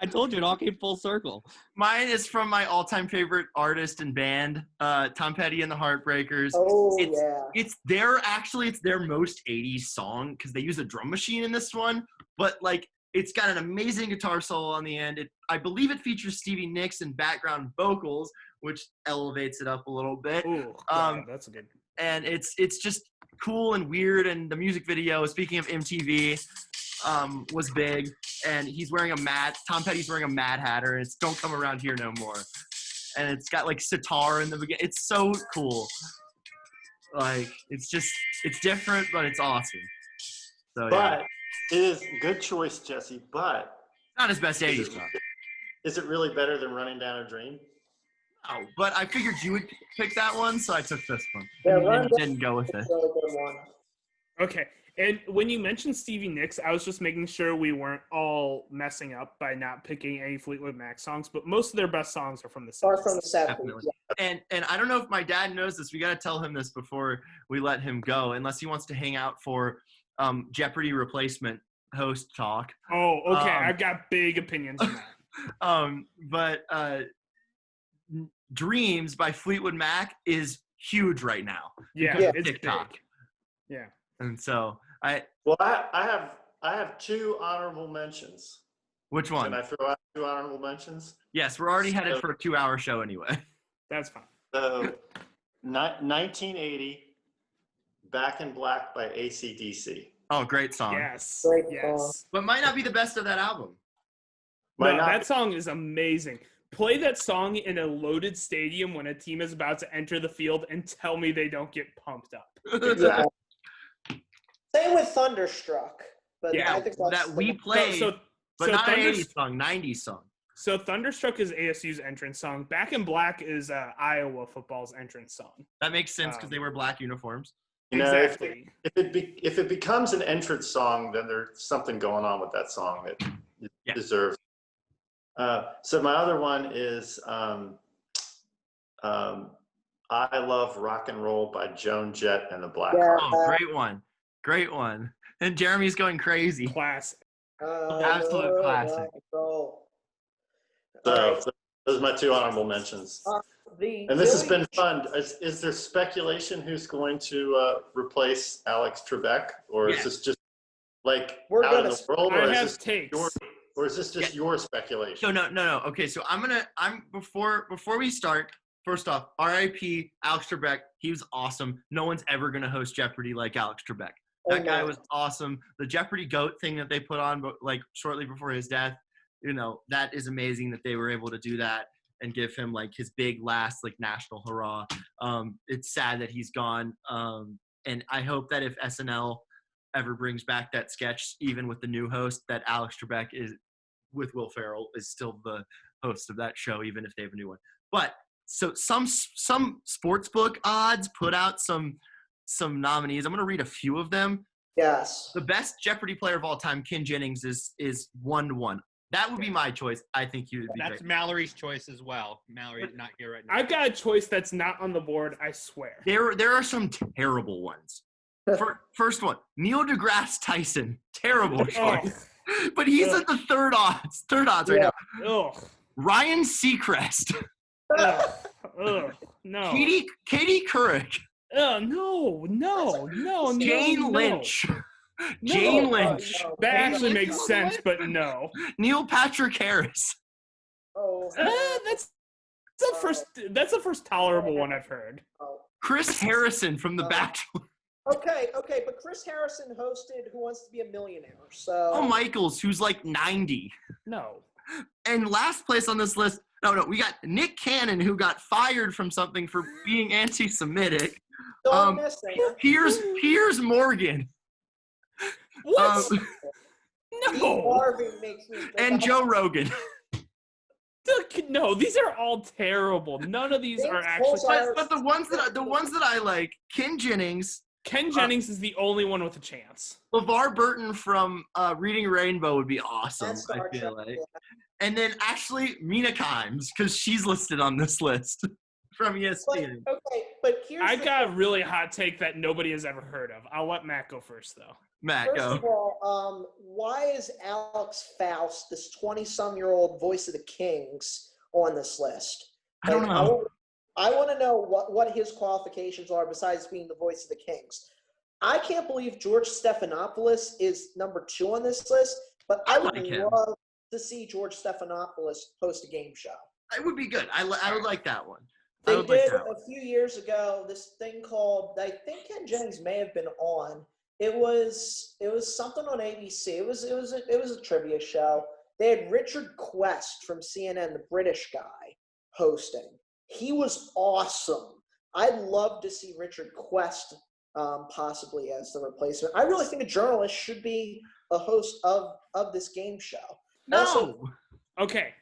I told you it all came full circle. Mine is from my all-time favorite artist and band, Tom Petty and the Heartbreakers. Oh, It's- yeah. It's their most 80s song because they use a drum machine in this one, but like it's got an amazing guitar solo on the end. I believe it features Stevie Nicks and background vocals, which elevates it up a little bit. Ooh, that's a good. And it's just cool and weird. And the music video, speaking of MTV, was big. And Tom Petty's wearing a Mad Hatter, and it's "Don't Come Around Here No More." And it's got like sitar in the beginning. It's so cool. Like it's different, but it's awesome. So yeah, But it is good choice, Jesse. But not his best 80s song. is it really better than "Running Down a Dream"? No, but I figured you would pick that one, so I took this one. Yeah, And Run then Down- didn't go with it. Really good one. Okay. And when you mentioned Stevie Nicks, I was just making sure we weren't all messing up by not picking any Fleetwood Mac songs, but most of their best songs are from the 70s. Start from the 70s. Definitely. And I don't know if my dad knows this. We got to tell him this before we let him go, unless he wants to hang out for Jeopardy replacement host talk. Oh, okay. I've got big opinions on that. But Dreams by Fleetwood Mac is huge right now. Yeah, because of it's TikTok. big. Yeah. And so Well, I have two honorable mentions. which one? Can I throw out two honorable mentions? Yes, we're already headed for a 2-hour show anyway. That's fine. So, 1980, "Back in Black" by AC/DC. Oh, great song. Yes. Great yes. song. But might not be the best of that album. Might No, not that be. song is amazing. Play that song in a loaded stadium when a team is about to enter the field and tell me they don't get pumped up. Yeah. Same with Thunderstruck. But Yeah, I think that's that we the- played, but so not an Thunders- 80s song, 90s song. So Thunderstruck is ASU's entrance song. Back in Black is Iowa football's entrance song. That makes sense because they wear black uniforms. You know, Exactly. if it becomes an entrance song, then there's something going on with that song that it Yeah. deserves. So my other one is "I Love Rock and Roll" by Joan Jett and the Black Yeah. Hearts. Oh, great one. Great one. And Jeremy's going crazy. Classic. Absolute classic. All So right. those are my two honorable mentions. The And this has Billy- been fun. Is there speculation who's going to replace Alex Trebek, or Yeah. is this just like We're out in gonna- the world, I or is have this takes. just your speculation? No. Okay, so before we start, first off, RIP Alex Trebek. He was awesome. No one's ever gonna host Jeopardy like Alex Trebek. That guy was awesome. The Jeopardy GOAT thing that they put on, but like shortly before his death, that is amazing that they were able to do that and give him like his big last like national hurrah. It's sad that he's gone. And I hope that if SNL ever brings back that sketch, even with the new host, that Alex Trebek is with Will Ferrell is still the host of that show, even if they have a new one. But so some sportsbook odds put out some nominees. I'm going to read a few of them. Yes. The best Jeopardy player of all time, Ken Jennings, is 1-1. That would be my choice. I think you would be That's great. Mallory's choice as well. Mallory's not here right now. I've got a choice that's not on the board, I swear. There are some terrible ones. First one, Neil deGrasse Tyson. Terrible choice. But he's at the third odds right Yeah. now. Ugh. Ryan Seacrest. Ugh. Ugh. No. Katie Couric. No. Jane Lynch. No. Jane Lynch. No. That actually Lynch makes is on the sense, list? but no. Neil Patrick Harris. Oh, That's the first tolerable one I've heard. Chris Harrison from The Bachelor. Okay, but Chris Harrison hosted Who Wants to Be a Millionaire, so. Oh, Michaels, who's like 90. No. And last place on this list, we got Nick Cannon, who got fired from something for being anti-Semitic. Still missing. Piers Morgan. What? No. Marvin makes me think And Joe Rogan. No, these are all terrible. None of these are Vince actually. Colzar- But the ones that I like, Ken Jennings, Ken Jennings is the only one with a chance. LeVar Burton from Reading Rainbow would be awesome, That's I Star feel Trek, like. yeah. And then actually Mina Kimes, because she's listed on this list from ESPN. But here's I the got a thing. really hot take that nobody has ever heard of. I'll let Matt go first, though. Matt, First go. of all, why is Alex Faust, this 20-some-year-old voice of the Kings, on this list? I don't know. I want to know what his qualifications are besides being the voice of the Kings. I can't believe George Stephanopoulos is number 2 on this list, but I would like him. love to see George Stephanopoulos host a game show. It would be good. I would like that one. I They would like did that one. a few years ago this thing called, I think Ken Jennings may have been on. It was something on ABC. It was a trivia show. They had Richard Quest from CNN, the British guy, hosting. He was awesome. I'd love to see Richard Quest possibly as the replacement. I really think a journalist should be a host of this game show. No. Okay.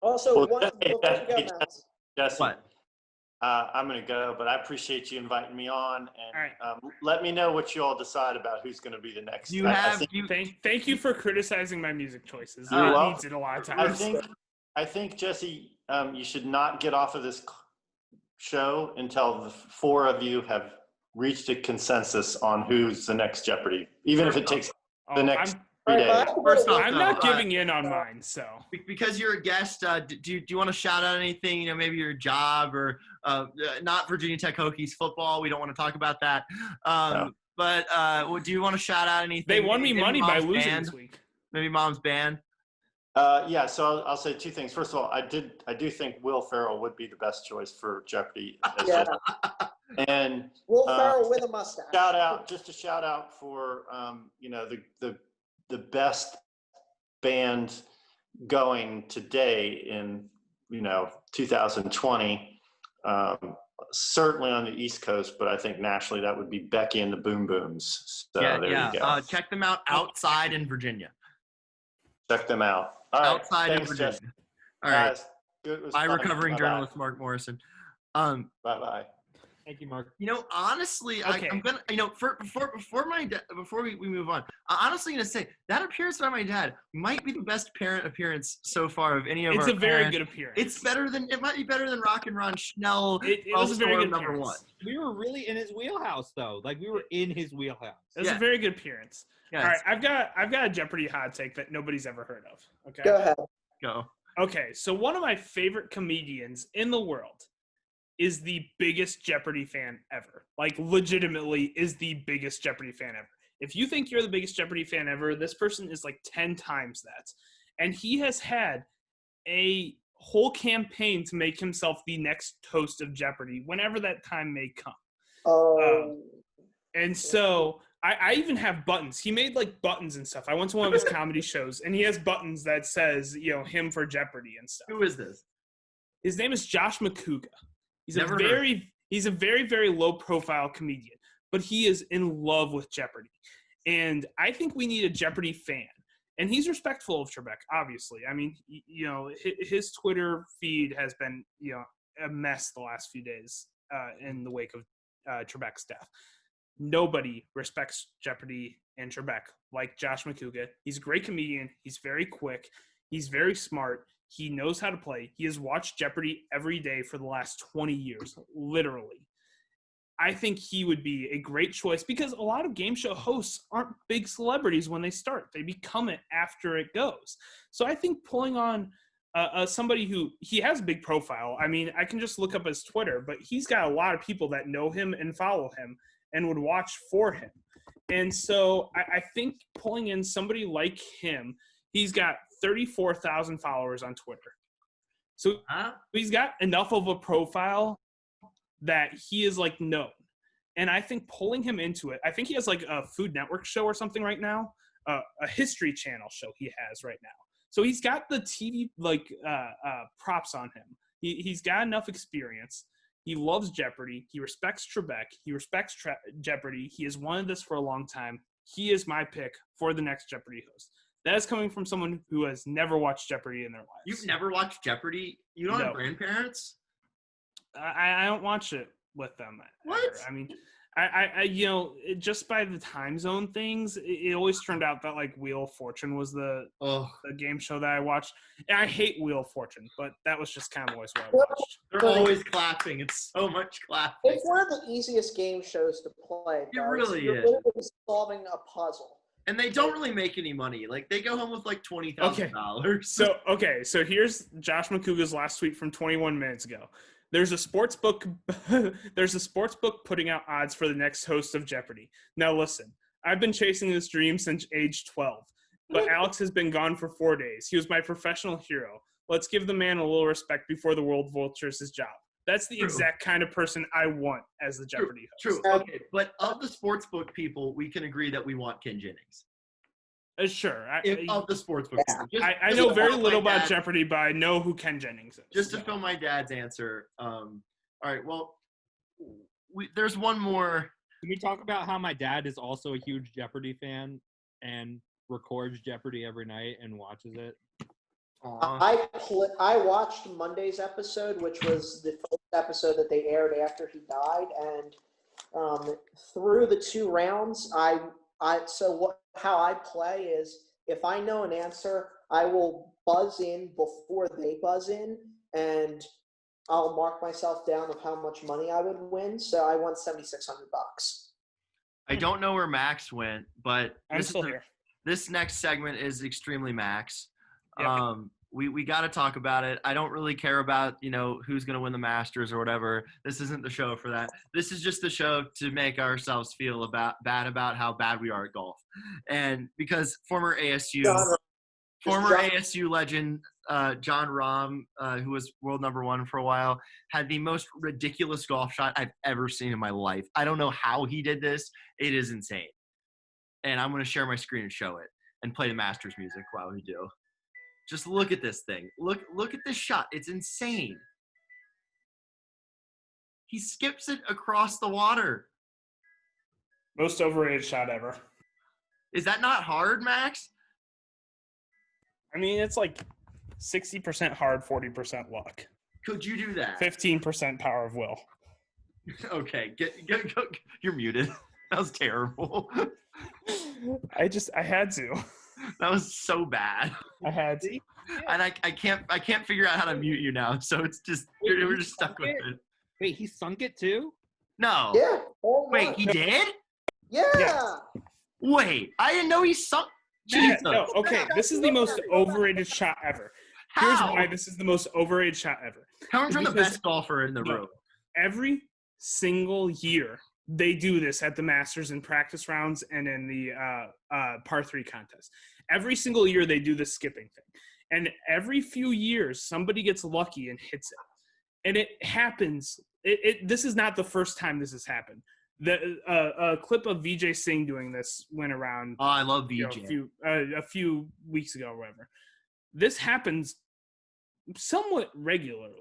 Also, Jesse, What? I'm going to go, but I appreciate you inviting me on. And All right. let me know what you all decide about who's going to be the next. Thank you for criticizing my music choices. You're It welcome. needs it a lot of I times. think Jesse, you should not get off of this show until the 4 of you have reached a consensus on who's the next Jeopardy, even if it takes the next 3 days. First off, I'm not giving in on mine, so. Because you're a guest, do you want to shout out anything? You know, maybe your job or not Virginia Tech Hokies football. We don't want to talk about that. No. But do you want to shout out anything? They won me Maybe money by Mom's losing band? this week. Maybe Mom's band. Yeah, so I'll say 2 things. First of all, I do think Will Ferrell would be the best choice for Jeopardy. Yeah. And Will Ferrell with a mustache. just a shout out for the best band going today in 2020. Certainly on the East Coast, but I think nationally that would be Becky and the Boom Booms. So there you go. Check them out outside in Virginia. Check them out. All right. Outside in Thanks, Virginia. Jesse. All right. Guys, good. It was Bye, fun. recovering Bye-bye. journalist Mark Morrison. Bye-bye. Thank you, Mark. Honestly, Okay. I'm gonna, before we move on, I'm honestly gonna say that appearance by my dad might be the best parent appearance so far of any of It's our a very parents. good appearance. It might be better than Rock and Ron Schnell. It was a very good number appearance. 1. We were really in his wheelhouse, though. Like, we were in his wheelhouse. It was Yeah. a very good appearance. Yes. All right, I've got a Jeopardy hot take that nobody's ever heard of. Okay. Go ahead. Go. Okay, so one of my favorite comedians in the world is the biggest Jeopardy fan ever. Like, legitimately is the biggest Jeopardy fan ever. If you think you're the biggest Jeopardy fan ever, this person is like 10 times that. And he has had a whole campaign to make himself the next host of Jeopardy whenever that time may come. And so I even have buttons. He made like buttons and stuff. I went to one of his comedy shows, and he has buttons that says, him for Jeopardy and stuff. Who is this? His name is Josh McCouga. He's Never a very, very low profile comedian, but he is in love with Jeopardy. And I think we need a Jeopardy fan. And he's respectful of Trebek, obviously. I mean, his Twitter feed has been, a mess the last few days in the wake of Trebek's death. Nobody respects Jeopardy and Trebek like Josh McCouga. He's a great comedian. He's very quick. He's very smart. He knows how to play. He has watched Jeopardy every day for the last 20 years, literally. I think he would be a great choice because a lot of game show hosts aren't big celebrities when they start. They become it after it goes. So I think pulling on somebody who he has a big profile. I mean, I can just look up his Twitter, but he's got a lot of people that know him and follow him and would watch for him. And so I think pulling in somebody like him, he's got 34,000 followers on Twitter. So he's got enough of a profile that he is like known. And I think pulling him into it, I think he has like a Food Network show or something right now, a History Channel show he has right now. So he's got the TV props on him. He's got enough experience. He loves Jeopardy. He respects Trebek. He respects Jeopardy. He has wanted this for a long time. He is my pick for the next Jeopardy host. That is coming from someone who has never watched Jeopardy in their lives. You've never watched Jeopardy? You don't have grandparents? I don't watch it with them. What? Ever. I mean, Just by the time zone things, it always turned out that like Wheel of Fortune was the game show that I watched. And I hate Wheel of Fortune, but that was just kind of always what I watched. They're always clapping. It's so much clapping. It's one of the easiest game shows to play. It really You're is. literally solving a puzzle. And they don't really make any money. Like they go home with like $20,000. So here's Josh McCouga's last tweet from 21 minutes ago. There's a sports book putting out odds for the next host of Jeopardy. Now listen, I've been chasing this dream since age 12, but Alex has been gone for 4 days. He was my professional hero. Let's give the man a little respect before the world vultures his job. That's the exact kind of person I want as the Jeopardy host. True. Okay, but of the sportsbook people, we can agree that we want Ken Jennings. Sure. Of the sportsbook people. I know very little about Jeopardy, but I know who Ken Jennings is. Just to fill my dad's answer. All right, well, there's one more. Can we talk about how my dad is also a huge Jeopardy fan and records Jeopardy every night and watches it? I watched Monday's episode, which was the first episode that they aired after he died, and through the 2 rounds, how I play is if I know an answer, I will buzz in before they buzz in, and I'll mark myself down of how much money I would win. So I won $7,600. I don't know where Max went, but I'm still here. This next segment is extremely Max. Yep. We got to talk about it. I don't really care about, who's going to win the Masters or whatever. This isn't the show for that. This is just the show to make ourselves feel bad about how bad we are at golf. And because former ASU legend John Rahm, who was world #1 for a while, had the most ridiculous golf shot I've ever seen in my life. I don't know how he did this. It is insane. And I'm going to share my screen and show it and play the Masters music while we do. Just look at this thing. Look at this shot. It's insane. He skips it across the water. Most overrated shot ever. Is that not hard, Max? I mean, it's like 60% hard, 40% luck. Could you do that? 15% power of will. Okay, go. You're muted. That was terrible. I had to. That was so bad. I had to. And I can't figure out how to mute you now. So it's just we're just stuck with it. Wait, he sunk it too? No. Yeah. Wait, he did? Yeah. Wait, I didn't know he sunk. Yeah, Jesus. no, okay, this is the most overrated shot ever. Here's why this is the most overrated shot ever. Coming from the best golfer in the room. Every single year, they do this at the Masters in practice rounds and in the par 3 contest. Every single year, they do this skipping thing. And every few years, somebody gets lucky and hits it. And it happens. This is not the first time this has happened. A clip of Vijay Singh doing this went around. Oh, I love Vijay. A few weeks ago or whatever. This happens somewhat regularly.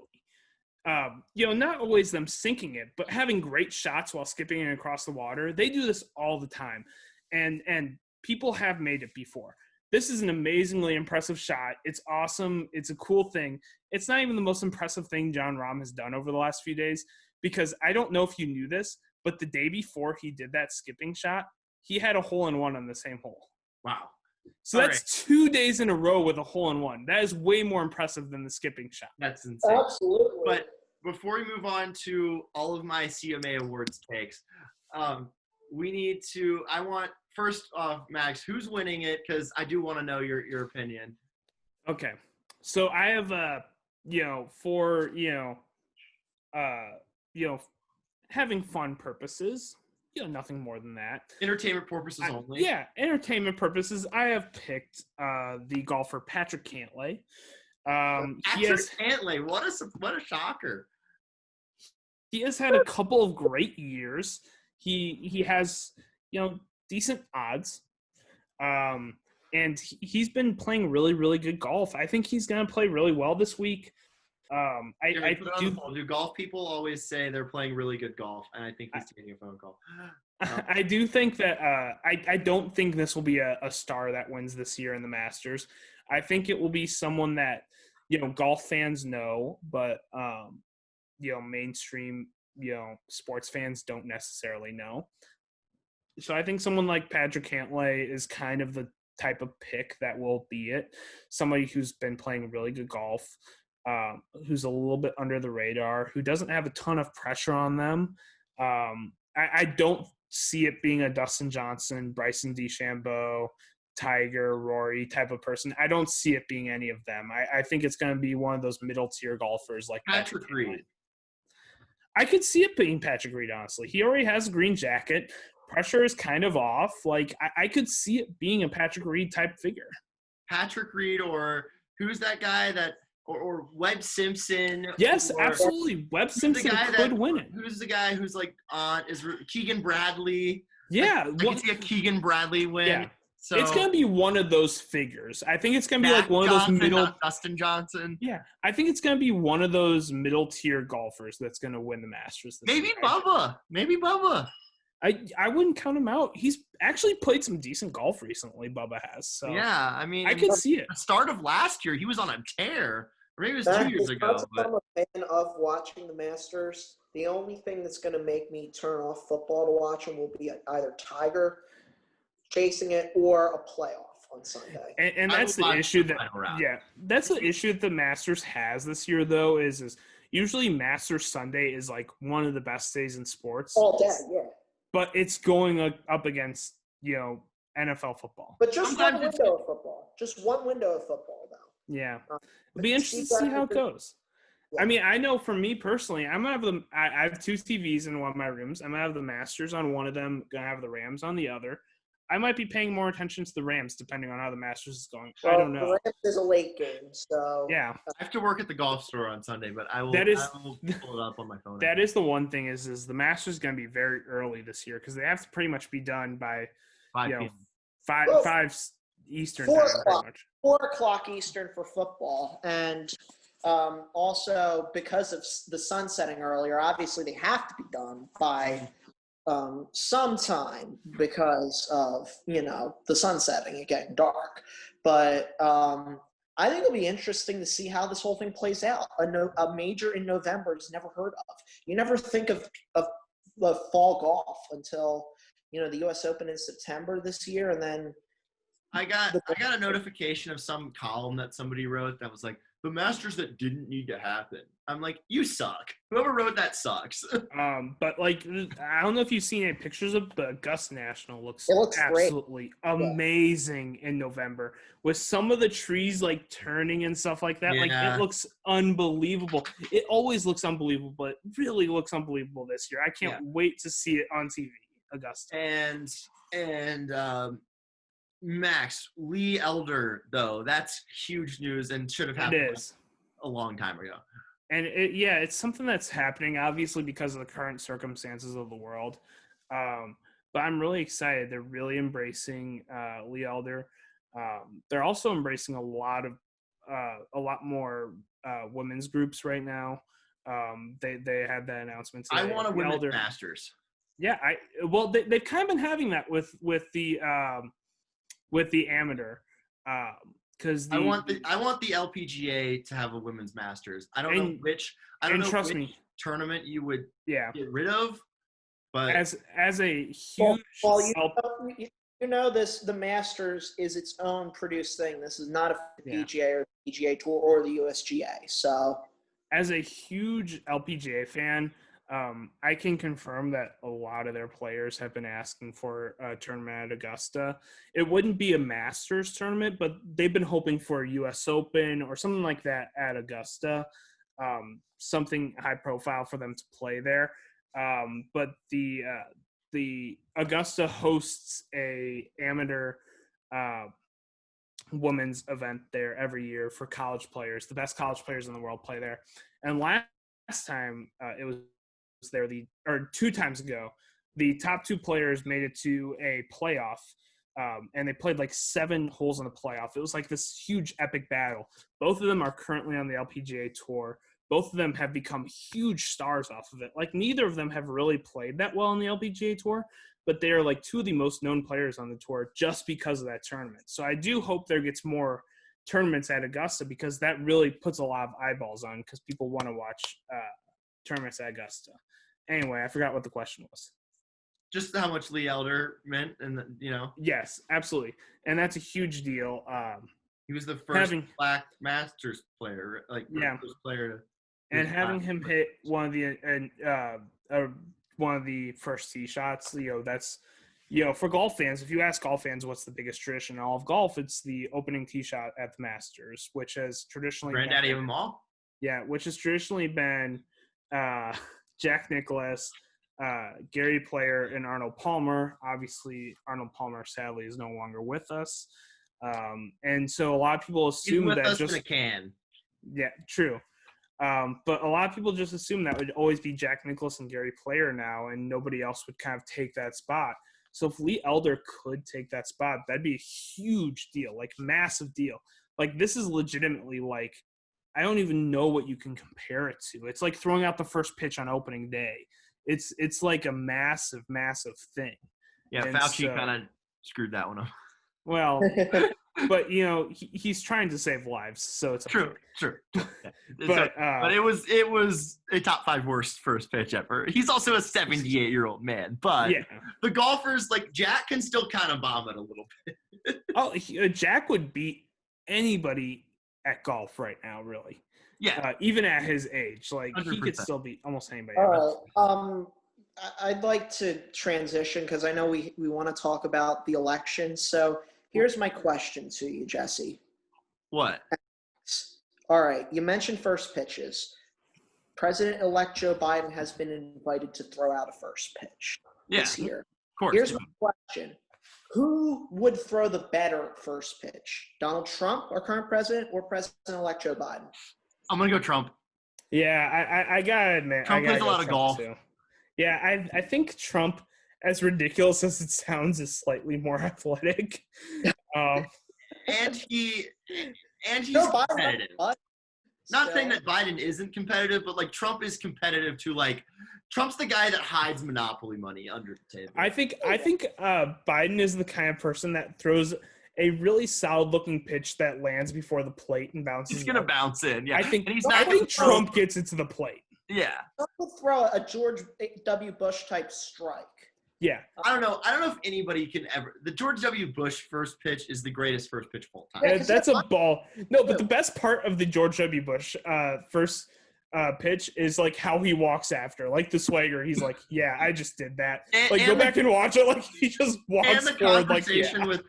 Not always them sinking it, but having great shots while skipping it across the water. They do this all the time, and people have made it before. This is an amazingly impressive shot. It's awesome. It's a cool thing. It's not even the most impressive thing John Rahm has done over the last few days, because I don't know if you knew this, but the day before he did that skipping shot, he had a hole-in-one on the same hole. Wow. So that's 2 days in a row with a hole-in-one. That is way more impressive than the skipping shot. That's insane. Absolutely. But before we move on to all of my CMA Awards takes, I want, first off, Max, who's winning it? Because I do want to know your opinion. Okay. So I have, for, having fun purposes, nothing more than that. Entertainment purposes only. Yeah, entertainment purposes. I have picked the golfer Patrick Cantlay. Cantlay, what a shocker. He has had a couple of great years. He has, decent odds. And he's been playing really, really good golf. I think he's going to play really well this week. Do golf people always say they're playing really good golf? And I think he's taking a phone call. I do think that I don't think this will be a star that wins this year in the Masters. I think it will be someone that golf fans know, but mainstream sports fans don't necessarily know. So I think someone like Patrick Cantlay is kind of the type of pick that will be it. Somebody who's been playing really good golf, who's a little bit under the radar, who doesn't have a ton of pressure on them. I don't see it being a Dustin Johnson, Bryson DeChambeau, Tiger, Rory type of person. I don't see it being any of them. I think it's going to be one of those middle tier golfers like Patrick Reed. I could see it being Patrick Reed, honestly. He already has a green jacket. Pressure is kind of off. Like, I could see it being a Patrick Reed type figure. Patrick Reed, or who's that guy that, or Webb Simpson? Yes, or, absolutely. Webb Simpson could win it. Who's the guy who's like is Keegan Bradley? Yeah. I can see a Keegan Bradley win. Yeah. So it's going to be one of those figures. I think it's going to be like one Johnson, of those middle. not Dustin Johnson. Yeah. I think it's going to be one of those middle tier golfers that's going to win the Masters. Maybe Bubba. Maybe Bubba. I wouldn't count him out. He's actually played some decent golf recently, Bubba has. So yeah, I mean, I could see it. The start of last year, he was on a tear. Or maybe it was 2 years ago. I'm a fan of watching the Masters. The only thing that's going to make me turn off football to watch them will be either Tiger chasing it or a playoff on Sunday. And that's the issue that's the issue that the Masters has this year, though, is usually Masters Sunday is like one of the best days in sports. All day, yeah. But it's going up against, NFL football. But just one window of football. Just one window of football, though. Yeah. It'll be interesting to see how it goes. Yeah. I mean, I know for me personally, I'm going to have I have two TVs in one of my rooms. I'm going to have the Masters on one of them, going to have the Rams on the other. I might be paying more attention to the Rams depending on how the Masters is going. I don't know. The Rams is a late game, so yeah. I have to work at the golf store on Sunday, but I will pull it up on my phone. That is the one thing is the Masters is going to be very early this year because they have to pretty much be done by 5 p.m. 5 Eastern time, pretty much. 4 o'clock Eastern for football, and also because of the sun setting earlier, obviously they have to be done by sometime because of the sun setting and getting dark. But I think it'll be interesting to see how this whole thing plays out. A major in November is never heard of. You never think of fall golf until the U.S. Open in September this year, and then I got a notification of some column that somebody wrote that was like, the Masters that didn't need to happen. I'm like, you suck. Whoever wrote that sucks. But like, I don't know if you've seen any pictures of, but Augusta National looks absolutely amazing in November with some of the trees like turning and stuff like that. Yeah. Like it looks unbelievable. It always looks unbelievable, but it really looks unbelievable this year. I can't wait to see it on TV. Augusta. And Max, Lee Elder, though, that's huge news and should have happened a long time ago. And it's something that's happening, obviously, because of the current circumstances of the world. But I'm really excited. They're really embracing Lee Elder. They're also embracing a lot more women's groups right now. They had that announcement today. I want a women's Masters. Yeah, they've kind of been having that with the amateur, because I want the LPGA to have a women's Masters. I don't know which tournament you would get rid of, but as a huge the Masters is its own produced thing. This is not a PGA or PGA Tour or the USGA. So as a huge LPGA fan, I can confirm that a lot of their players have been asking for a tournament at Augusta. It wouldn't be a Masters tournament, but they've been hoping for a U.S. Open or something like that at Augusta, something high profile for them to play there. But the Augusta hosts a amateur women's event there every year for college players. The best college players in the world play there. And last time it was there 2 times ago, the top 2 players made it to a playoff, and they played like 7 holes in the playoff. It was like this huge epic battle. Both of them are currently on the LPGA tour. Both of them have become huge stars off of it. Like neither of them have really played that well on the LPGA tour, but they are like 2 of the most known players on the tour just because of that tournament. So I do hope there gets more tournaments at Augusta, because that really puts a lot of eyeballs on, because people want to watch tournaments at Augusta. Anyway, I forgot what the question was. Just how much Lee Elder meant, and Yes, absolutely, and that's a huge deal. he was the first black Masters player, like first player to. And having him hit one of the first tee shots, that's, for golf fans, if you ask golf fans what's the biggest tradition in all of golf, it's the opening tee shot at the Masters, which has traditionally granddaddy of them all. Yeah, which has traditionally been Jack Nicklaus, Gary Player, and Arnold Palmer. Obviously, Arnold Palmer sadly is no longer with us, and so a lot of people assume He's with that us just in a can. Yeah, true. But a lot of people just assume that would always be Jack Nicklaus and Gary Player now, and nobody else would kind of take that spot. So if Lee Elder could take that spot, that'd be a huge deal, like massive deal. Like this is legitimately like, I don't even know what you can compare it to. It's like throwing out the first pitch on opening day. It's like a massive, massive thing. Yeah, And Fauci kind of screwed that one up. Well, but he's trying to save lives, so it's okay. True. But it was a top 5 worst first pitch ever. He's also a 78-year-old man, but the golfers like Jack can still kind of bomb it a little bit. Jack would beat anybody at golf right now, really. Yeah, even at his age, like 100%. He could still beat almost anybody. I'd like to transition because I know we want to talk about the election. So here's my question to you, Jesse. What? All right. You mentioned first pitches. President-elect Joe Biden has been invited to throw out a first pitch this year. Of course. Here's my question. Who would throw the better first pitch? Donald Trump, our current president, or President-elect Joe Biden? I'm going to go Trump. Yeah, I got to admit. Trump plays a lot of golf. Too. Yeah, I think Trump, as ridiculous as it sounds, is slightly more athletic. And he's competitive. Not saying that Biden isn't competitive, but like Trump is competitive to like Trump's the guy that hides monopoly money under the table. I think Biden is the kind of person that throws a really solid-looking pitch that lands before the plate and bounces. He's gonna bounce in. Yeah, I think and Trump gets it to the plate. Yeah, Trump would throw a George W. Bush type strike. Yeah, I don't know if anybody can ever. The George W. Bush first pitch is the greatest first pitch of all time. Yeah, that's a ball. No, but the best part of the George W. Bush first pitch is like how he walks after, like the swagger. He's like, "Yeah, I just did that." Like, go back and watch it. Like he just walks and the forward. Conversation like, with.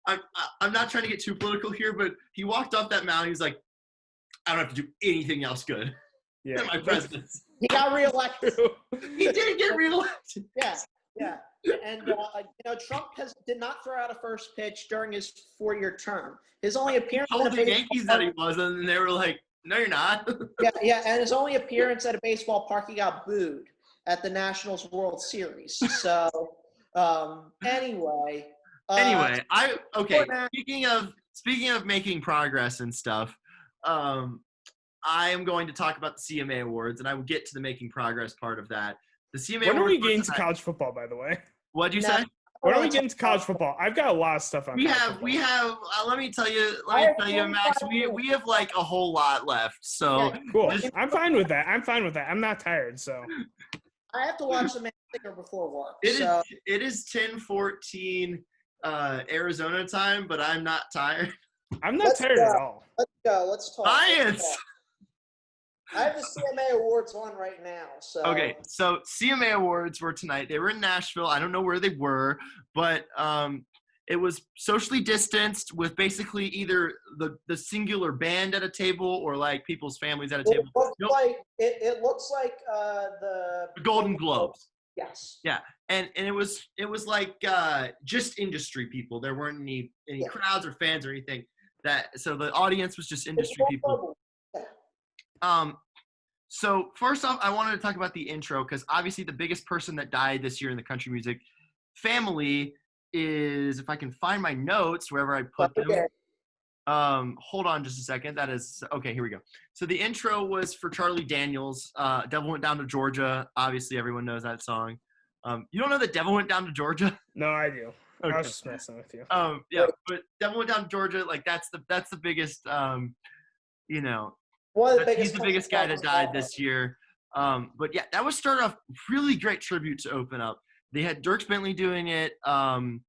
I'm not trying to get too political here, but he walked off that mound. He's like, "I don't have to do anything else good." Yeah, my presidency. He got reelected. He did get reelected. Yeah. And Trump did not throw out a first pitch during his 4-year term. His only appearance. Told the Yankees that he wasn't, and they were like, "No, you're not." Yeah, and his only appearance at a baseball park, he got booed at the Nationals World Series. So, anyway. Speaking of making progress and stuff, I am going to talk about the CMA Awards, and I will get to the making progress part of that. The CMA when Awards. When are we getting to college football, by the way? What'd you say? When are we getting to college football? I've got a lot of stuff on. We have. Let me tell you, Max. We have like a whole lot left. So cool. I'm fine with that. I'm not tired, so. I have to watch the Man Singer before work. It is 10:14 Arizona time, but I'm not tired. I'm not tired at all. Let's go. Let's talk. Science. I have the CMA Awards on right now. So okay, so CMA Awards were tonight. They were in Nashville. I don't know where they were, but it was socially distanced with basically either the singular band at a table or like people's families at a table. It looks like the Golden Globes. Yes. Yeah, and it was like just industry people. There weren't any crowds or fans or anything. So the audience was just industry people. So first off, I wanted to talk about the intro because obviously the biggest person that died this year in the country music family is, if I can find my notes wherever I put them. Hold on just a second. That is okay. Here we go. So the intro was for Charlie Daniels. Devil Went Down to Georgia. Obviously, everyone knows that song. You don't know the Devil Went Down to Georgia? No, I do. Okay. I was just messing with you. Yeah, but Devil Went Down to Georgia. Like that's the biggest. One of the he's the biggest guy that died this year. But yeah, that was started off really great tribute to open up. They had Dierks Bentley doing it. I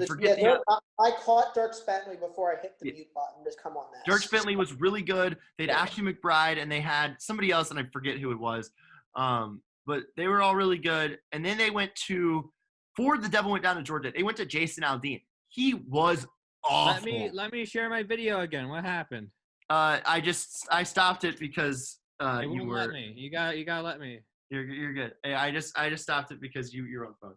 forget. I caught Dierks Bentley before I hit the mute button to come on this. Dierks Bentley was really good. They had Ashley McBride, and they had somebody else, and I forget who it was. But they were all really good. And then they went to, before The Devil Went Down to Georgia, they went to Jason Aldean. He was awful. Let me share my video again. What happened? I stopped it because It you won't were. let me. You gotta let me. You're good. Hey, I just stopped it because you're on phone.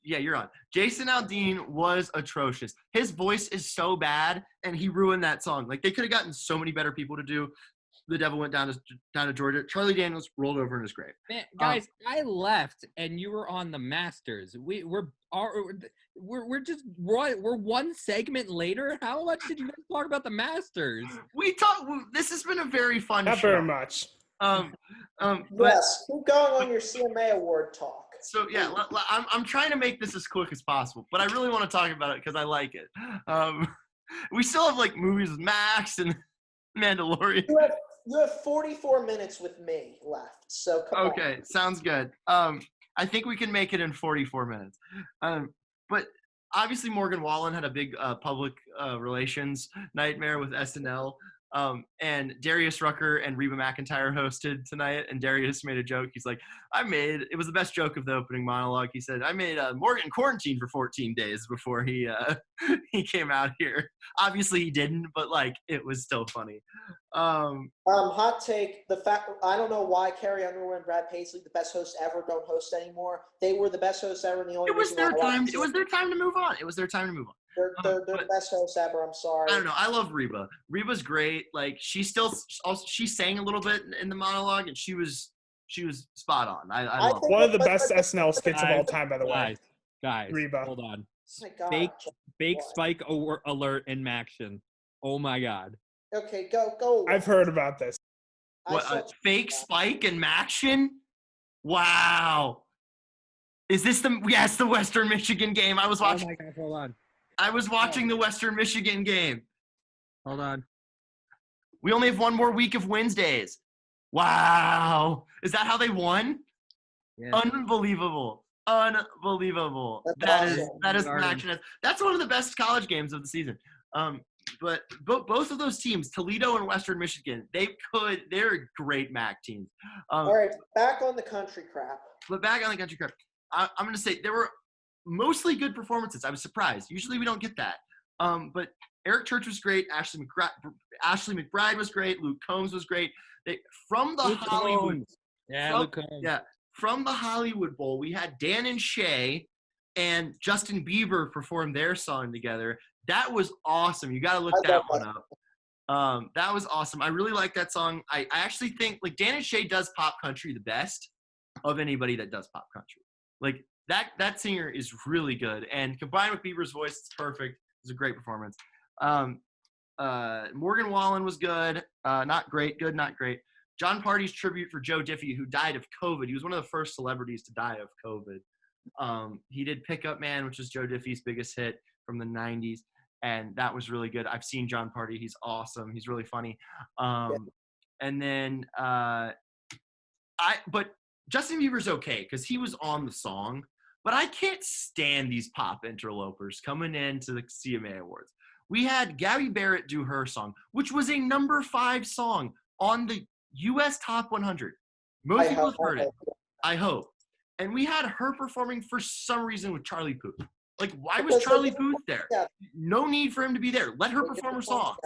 Yeah, you're on. Jason Aldean was atrocious. His voice is so bad, and he ruined that song. Like, they could have gotten so many better people to do The Devil Went Down to Georgia. Charlie Daniels rolled over in his grave. Man, guys, I left, and you were on the Masters. We're one segment later. How much did you guys talk about the Masters? This has been a very fun Not show. very much. Yes, keep going on your CMA award talk. So yeah, I'm trying to make this as quick as possible, but I really want to talk about it because I like it. We still have like movies with Max and Mandalorian. You have 44 minutes with me left, so come on. Okay, sounds good. I think we can make it in 44 minutes. But obviously Morgan Wallen had a big public relations nightmare with SNL. And Darius Rucker and Reba McEntire hosted tonight, and Darius made a joke. He's like, it was the best joke of the opening monologue. He said, I made Morgan quarantine for 14 days before he came out here. Obviously he didn't, but like, it was still funny. Hot take, the fact, I don't know why Carrie Underwood and Brad Paisley, the best hosts ever, don't host anymore. They were the best hosts ever, and the only It was their time to move on. They're the best hosts ever. I'm sorry. I don't know. I love Reba. Reba's great. Like, she sang a little bit in the monologue, and she was spot on. I love one of the best SNL skits of all time, by the way. Guys, Reba. Hold on. Oh my God. Fake spike alert in Maction. Oh my God. Okay, go. I've heard about this. What, fake spike in Maction? Wow. Is this the Western Michigan game? I was watching. Oh my God, hold on. I was watching the Western Michigan game. Hold on. We only have one more week of Wednesdays. Wow. Is that how they won? Yeah. Unbelievable. That's That is Garden. Maction. That's one of the best college games of the season. But both of those teams, Toledo and Western Michigan, they're great MAC teams. All right, back on the country crap. But back on the country crap, I'm going to say there were mostly good performances. I was surprised. Usually we don't get that. But Eric Church was great. Ashley McBride was great. Luke Combs was great. From the Hollywood Bowl, we had Dan and Shay and Justin Bieber perform their song together. That was awesome. You got to look that one up. That was awesome. I really like that song. I actually think like Dan and Shay does pop country the best of anybody that does pop country. Like that singer is really good, and combined with Bieber's voice, it's perfect. It's a great performance. Morgan Wallen was good. Not great. Good, not great. John Party's tribute for Joe Diffie, who died of COVID. He was one of the first celebrities to die of COVID. He did Pickup Man, which was Joe Diffie's biggest hit from the 90s. And that was really good. I've seen John Party. He's awesome. He's really funny. And then, but Justin Bieber's okay because he was on the song. But I can't stand these pop interlopers coming into the CMA Awards. We had Gabby Barrett do her song, which was a number 5 song on the U.S. Top 100. Most people have heard it. I hope. And we had her performing for some reason with Charlie Puth. Like, why was Charlie Puth there? No need for him to be there. Let her perform her song.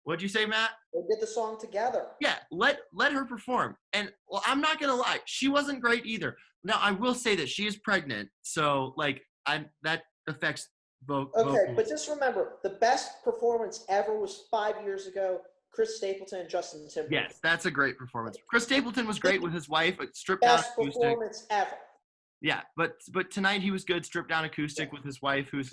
What'd you say, Matt? They did the song together. Yeah, let her perform. And well, I'm not gonna lie, she wasn't great either. Now I will say that she is pregnant, so like that affects both. Okay, but just remember, the best performance ever was 5 years ago. Chris Stapleton and Justin Timberlake. Yes, that's a great performance. Chris Stapleton was great with his wife, stripped down acoustic. Best performance ever. Yeah, but tonight he was good, stripped down acoustic with his wife, who's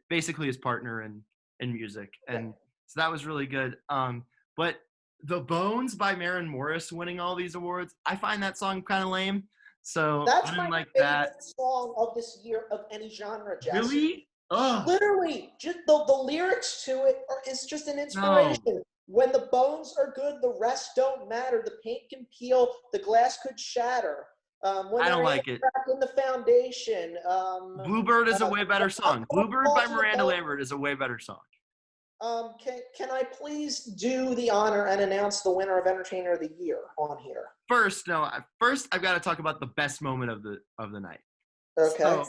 basically his partner in music, and so that was really good. But The Bones by Maren Morris winning all these awards, I find that song kind of lame. So that's I didn't my like favorite that. song of this year of any genre, Jesse. Really? Ugh. Literally, just the lyrics to it is just an inspiration. When the bones are good, the rest don't matter. The paint can peel, the glass could shatter. When I don't like it. in the foundation. Bluebird is a way better song. Bluebird by Miranda Lambert is a way better song. Can I please do the honor and announce the winner of Entertainer of the Year on here? First, I've got to talk about the best moment of the night. Okay. So,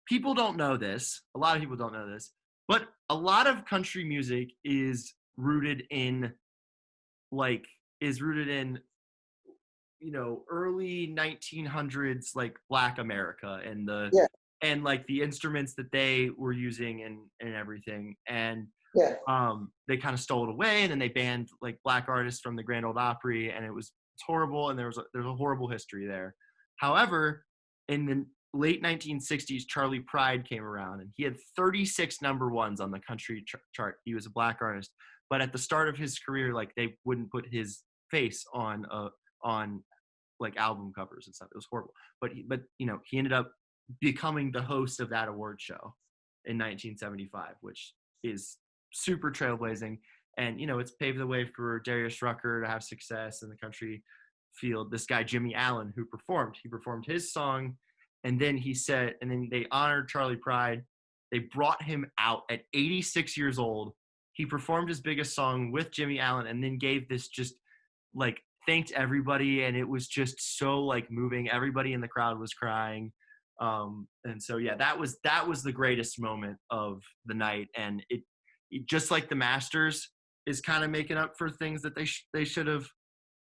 people don't know this. A lot of people don't know this, but a lot of country music is rooted in, early 1900s, like Black America and and like the instruments that they were using and everything. And they kind of stole it away, and then they banned like Black artists from the Grand Ole Opry, and it's horrible. And there's a horrible history there. However, in the late 1960s, Charlie Pride came around, and he had 36 number ones on the country chart. He was a Black artist, but at the start of his career, like they wouldn't put his face on like album covers and stuff. It was horrible. But he ended up becoming the host of that award show in 1975, which is super trailblazing. And it's paved the way for Darius Rucker to have success in the country field. This guy Jimmy Allen, who performed his song, and then they honored Charlie Pride. They brought him out at 86 years old. He performed his biggest song with Jimmy Allen, and then gave this just like thanked everybody, and it was just so like moving. Everybody in the crowd was crying. And so that was the greatest moment of the night. And it just like the Masters is kind of making up for things that they should have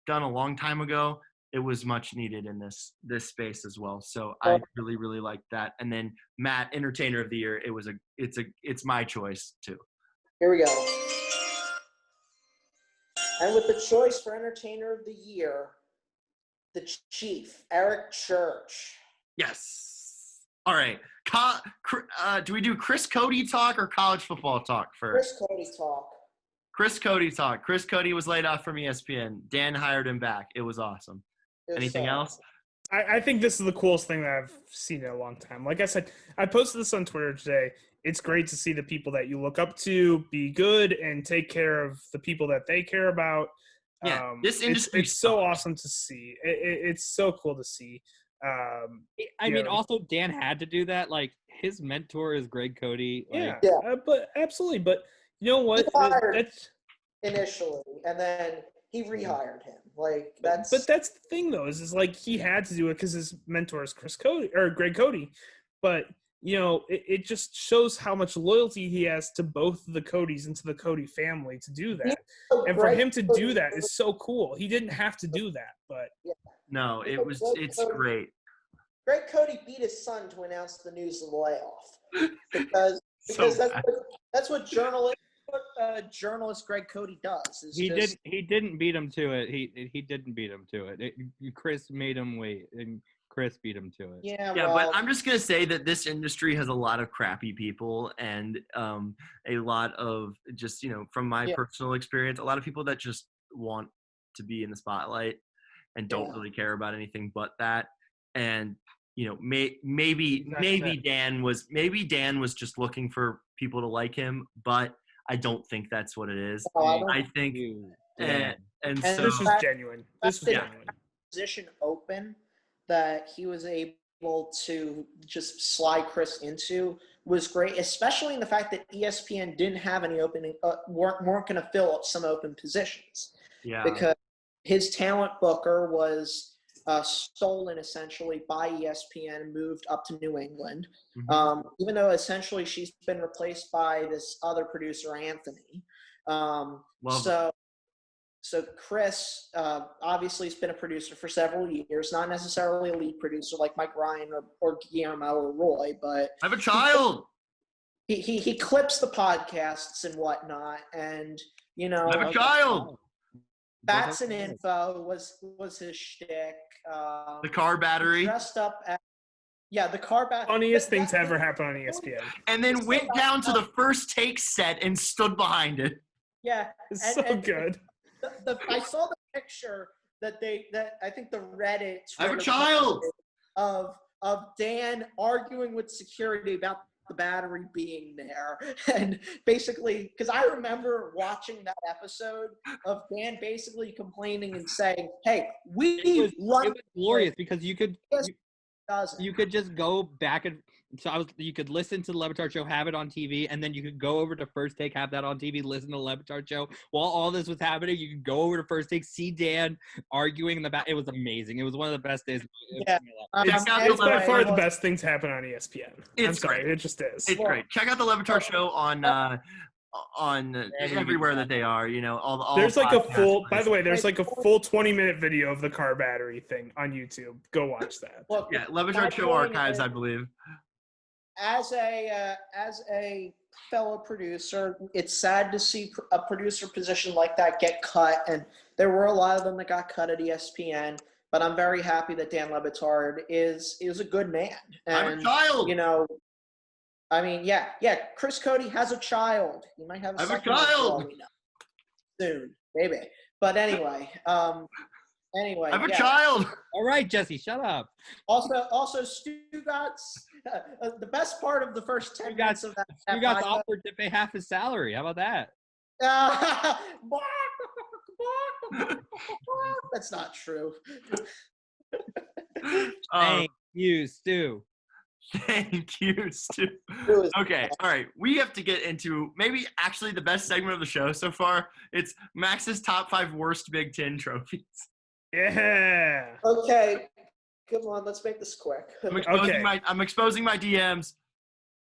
done a long time ago. It was much needed in this space as well. So I really, really liked that. And then Matt, Entertainer of the Year, it's my choice too. Here we go. And with the choice for Entertainer of the Year, the Chief, Eric Church. Yes. All right. Do we do Chris Cody talk or college football talk first? Chris Cody talk. Chris Cody talk. Chris Cody was laid off from ESPN. Dan hired him back. It was awesome. Anything else? I think this is the coolest thing that I've seen in a long time. Like I said, I posted this on Twitter today. It's great to see the people that you look up to be good and take care of the people that they care about. Yeah, this industry it's so awesome to see. It's so cool to see. I mean, also Dan had to do that. Like his mentor is Greg Cody. Like, but absolutely. But you know what? That's initially, and then he rehired him. Like that's. But that's the thing, though, is like he had to do it because his mentor is Chris Cody or Greg Cody. But it just shows how much loyalty he has to both the Codys and to the Cody family to do that. And for him to do that is so cool. He didn't have to do that, but no, it's great. Greg Cody beat his son to announce the news of the layoff because that's what journalist Greg Cody does. He didn't beat him to it. He didn't beat him to it. Chris made him wait, and Chris beat him to it. Yeah, but I'm just gonna say that this industry has a lot of crappy people, and a lot of just from my personal experience, a lot of people that just want to be in the spotlight and don't really care about anything but that. And maybe Dan was just looking for people to like him, but I don't think that's what it is. I think, and so this is genuine. This was genuine. Position open that he was able to just slide Chris into was great, especially in the fact that ESPN didn't have any opening, weren't going to fill up some open positions. Yeah, because his talent booker was stolen essentially by ESPN and moved up to New England. Mm-hmm. Even though essentially she's been replaced by this other producer, Anthony. So Chris obviously has been a producer for several years, not necessarily a lead producer like Mike Ryan or Guillermo or Roy, but I have a child. He clips the podcasts and whatnot, and I have a child. Bats and Info was his shtick. The car battery. Dressed up as the car battery. Funniest thing to ever happen on ESPN. And then went down to the First Take set and stood behind it. Yeah, it's so good. I saw the picture that I think the Reddit. I have a child. Of Dan arguing with security about the battery being there. And basically, because I remember watching that episode of Dan basically complaining and saying, hey, It was glorious because you could just go back and you could listen to the Levitard show, have it on TV, and then you could go over to First Take, have that on TV, listen to the Levitard show. While all this was happening, you could go over to First Take, see Dan arguing in the back. It was amazing. It was one of the best days of Yeah. my life. It's by far the best thing to happen on ESPN. It's I'm sorry, great. it just is. It's great. Check out the Levitard show on everywhere that they are. You know, all There's like a podcasts. full. By the way, there's like a full 20-minute video of the car battery thing on YouTube. Go watch that. Look, Yeah, Levitard my show point archives, is, I believe. As a fellow producer, it's sad to see a producer position like that get cut, and there were a lot of them that got cut at ESPN. But I'm very happy that Dan Le Batard is a good man. And, I'm a child. You know, I mean, yeah. Chris Cody has a child. He might have a I'm a second one for all child. we know. Soon, maybe. But anyway, Anyway, I'm a child. All right, Jesse, shut up. Also, Stu got the best part of the first 10 minutes of that. You got offered to pay half his salary. How about that? That's not true. Thank you, Stu. Thank you, Stu. Okay, all right. We have to get into maybe actually the best segment of the show so far. It's Max's top 5 worst Big Ten trophies. Yeah. Okay, come on, let's make this quick. I'm exposing my DMs.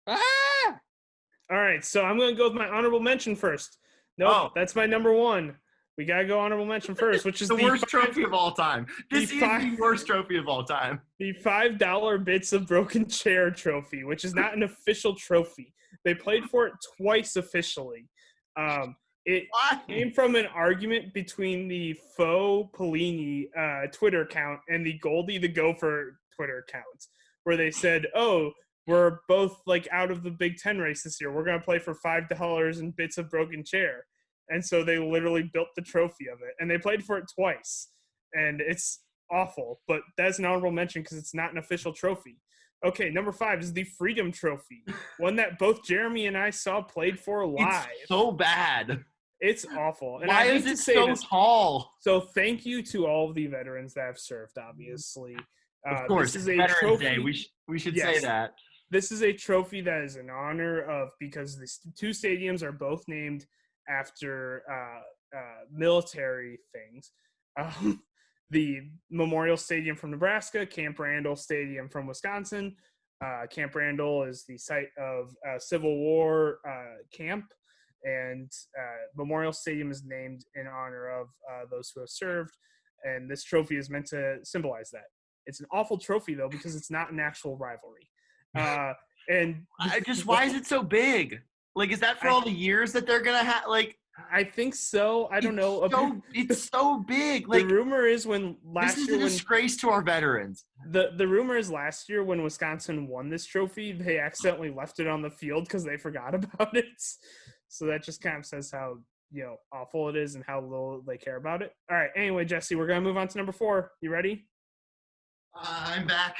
Ah! All right, so I'm going to go with my honorable mention first. No, that's my number one. We got to go honorable mention first, which is the worst trophy of all time. This is the worst trophy of all time. The $5 Bits of Broken Chair trophy, which is not an official trophy. They played for it twice officially. It came from an argument between the Faux Pellini Twitter account and the Goldie the Gopher Twitter account, where they said, oh, we're both like out of the Big Ten race this year. We're going to play for $5 and Bits of Broken Chair. And so they literally built the trophy of it. And they played for it twice. And it's awful. But that's an honorable mention because it's not an official trophy. Okay, number 5 is the Freedom Trophy. One that both Jeremy and I saw played for live. It's so bad. It's awful. And Why is it so tall? So thank you to all of the veterans that have served, obviously. Of course, this is a Veterans trophy. Day. We should say that. This is a trophy that is in honor of, because the 2 stadiums are both named after military things. The Memorial Stadium from Nebraska, Camp Randall Stadium from Wisconsin. Camp Randall is the site of a Civil War camp, and Memorial Stadium is named in honor of those who have served, and this trophy is meant to symbolize that. It's an awful trophy, though, because it's not an actual rivalry. And why is it so big? Like, is that for all the years that they're gonna have? Like, I think so. I don't know. It's so big. Like, the rumor is when this is a disgrace to our veterans. The rumor is last year when Wisconsin won this trophy, they accidentally left it on the field because they forgot about it. So that just kind of says how awful it is and how little they care about it. All right. Anyway, Jesse, we're gonna move on to number 4. You ready? I'm back.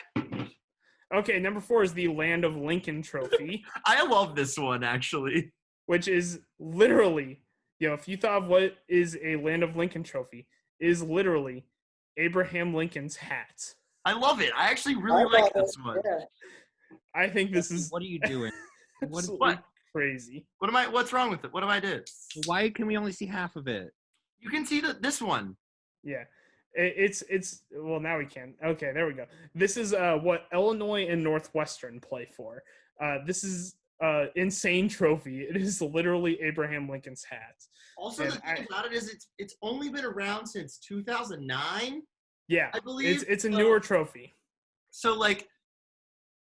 Okay, number 4 is the Land of Lincoln Trophy. I love this one, actually. Which is literally, if you thought of what is a Land of Lincoln Trophy, is literally Abraham Lincoln's hat. I love it. I actually really like this one. Yeah. I think this is... What are you doing? What? Crazy. What's wrong with it? What have I did? Why can we only see half of it? You can see this one. Yeah. It's well, now we can. Okay, there we go. This is what Illinois and Northwestern play for. This is insane trophy. It is literally Abraham Lincoln's hat. Also, the thing about it is it's only been around since 2009. Yeah, I believe it's a newer trophy. So, like,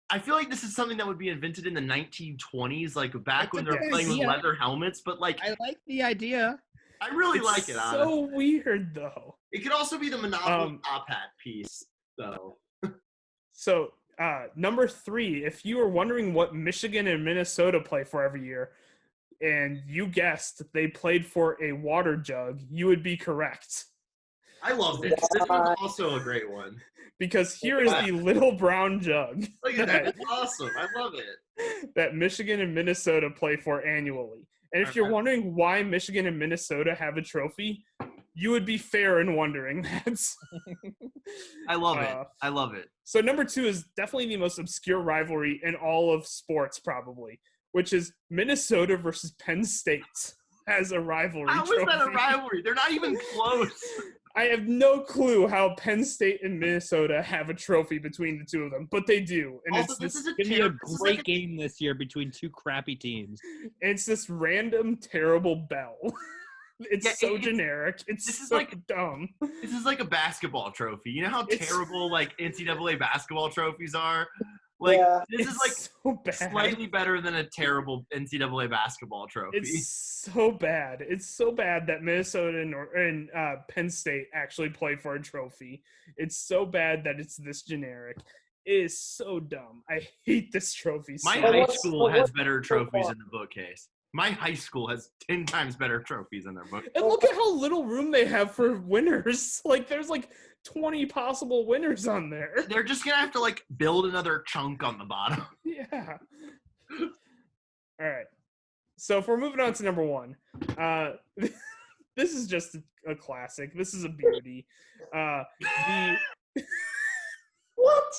I feel like this is something that would be invented in the 1920s, like back when they're playing with leather helmets. But like, I like the idea. I really like it. So weird, though. It could also be the Monopoly top hat piece, though. So, number 3, if you were wondering what Michigan and Minnesota play for every year, and you guessed they played for a water jug, you would be correct. I loved it. This was also a great one. Because here is the little brown jug Look at that. It's awesome. I love it. that Michigan and Minnesota play for annually. And if you're wondering why Michigan and Minnesota have a trophy, you would be fair in wondering that. I love it. I love it. So number 2 is definitely the most obscure rivalry in all of sports, probably, which is Minnesota versus Penn State as a rivalry. How is that a rivalry? They're not even close. I have no clue how Penn State and Minnesota have a trophy between the two of them, but they do. And Also, it's this is a great game this year between two crappy teams. It's this random, terrible bell. It's generic. It's so dumb. This is like a basketball trophy. You know how terrible like NCAA basketball trophies are? Like this is like so bad. Slightly better than a terrible NCAA basketball trophy. It's so bad. It's so bad that Minnesota and Penn State actually play for a trophy. It's so bad that it's this generic. It is so dumb. I hate this trophy. My high school has better trophies in the bookcase. My high school has 10 times better trophies in their book. And look at how little room they have for winners. Like, there's like 20 possible winners on there. They're just going to have to, like, build another chunk on the bottom. Yeah. All right. So if we're moving on to number 1, this is just a classic. This is a beauty. What?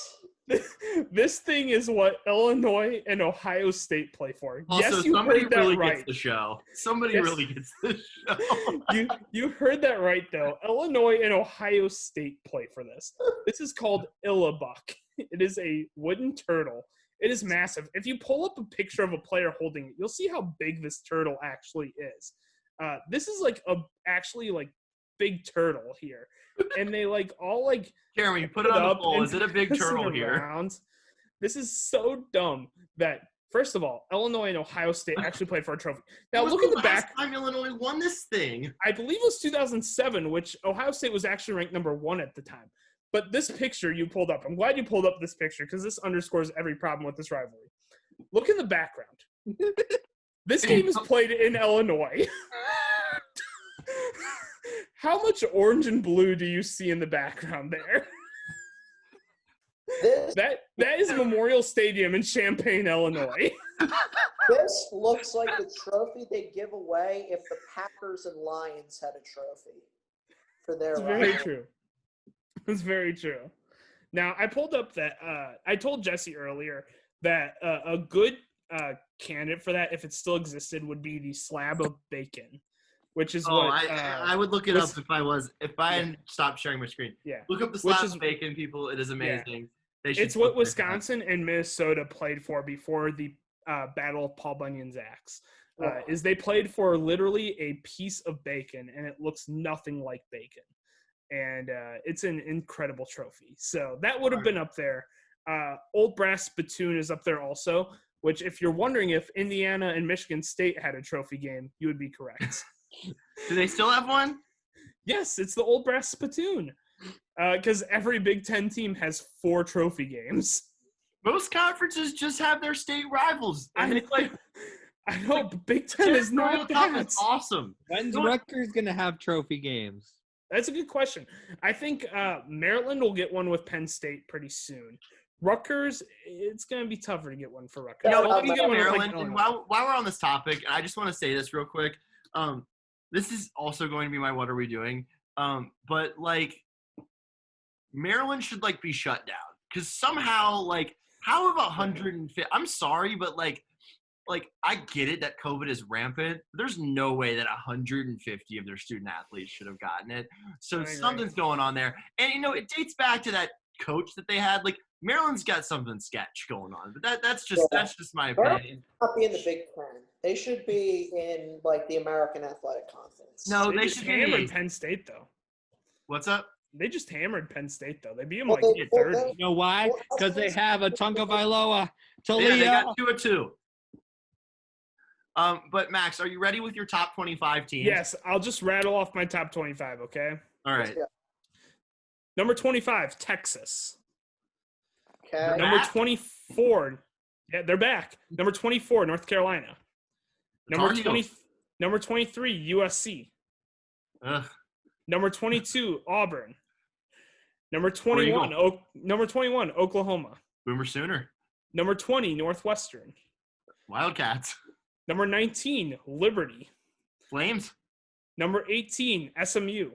This thing is what Illinois and Ohio State play for. Also, yes, you somebody heard that really right. gets the show. Somebody really gets the show. You heard that right, though. Illinois and Ohio State play for this. This is called Illabuck. It is a wooden turtle. It is massive. If you pull up a picture of a player holding it, you'll see how big this turtle actually is. This is like actually big turtle here. And they all Jeremy, you put it on the poll. Is it a big turtle here? This is so dumb that, first of all, Illinois and Ohio State actually played for a trophy. Now look at the back. Last time Illinois won this thing. I believe it was 2007, which Ohio State was actually ranked number 1 at the time. But this picture you pulled up, I'm glad you pulled up this picture because this underscores every problem with this rivalry. Look in the background. This game is played in Illinois. How much orange and blue do you see in the background there? That is Memorial Stadium in Champaign, Illinois. This looks like the trophy they give away if the Packers and Lions had a trophy for their It's very true. It's very true. Now, I pulled up that I told Jesse earlier that a good candidate for that, if it still existed, would be the slab of bacon. Which is I would look it up if I hadn't stopped sharing my screen. Yeah. Look up the slab of bacon, people. It is amazing. Yeah. It's what Wisconsin and Minnesota played for before the Battle of Paul Bunyan's axe. Is they played for literally a piece of bacon, and it looks nothing like bacon. And it's an incredible trophy. So that would have been up there. Old Brass Spittoon is up there also, which if you're wondering if Indiana and Michigan State had a trophy game, you would be correct. Do they still have one? Yes, it's the Old Brass Spittoon. Because every Big Ten team has 4 trophy games. Most conferences just have their state rivals. I know, but Big Ten is not that. That's awesome. When's Rutgers going to have trophy games? That's a good question. I think Maryland will get one with Penn State pretty soon. Rutgers, it's going to be tougher to get one for Rutgers. Maryland. And while we're on this topic, I just want to say this real quick. This is also going to be my what are we doing? But Maryland should be shut down because somehow how about 150? I'm sorry, but I get it that COVID is rampant. There's no way that 150 of their student athletes should have gotten it. So something's going on there, and it dates back to that coach that they had. Maryland's got something sketch going on, but that's just my opinion. Not be in the Big Ten. They should be in the American Athletic Conference. No, they should hammered Penn State though. What's up? They just hammered Penn State though. They beat them 30. You know why? Because they have a Tagovailoa. Yeah, they got 2-2. But Max, are you ready with your top 25 teams? Yes, I'll just rattle off my top 25. Okay. All right. Yeah. Number 25, Texas. Okay. Number 24, yeah, they're back. Number 24, North Carolina. Number 23, USC. Ugh. Number 22, Auburn. Number 21, Oklahoma. Boomer Sooner. Number 20, Northwestern. Wildcats. Number 19, Liberty. Flames. Number 18, SMU.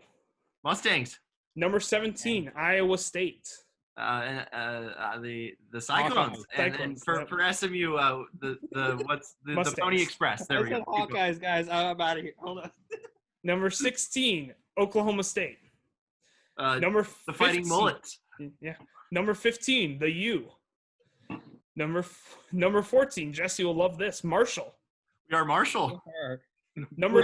Mustangs. Number 17, Iowa State. The Cyclones. And for SMU, the Pony Express. There we go. Hawkeyes, guys. I'm out of here. Hold on. Number 16, Oklahoma State. The Fighting Mullets. Yeah. Number 15, the U. Number 14, Jesse will love this, Marshall. We are Marshall. Number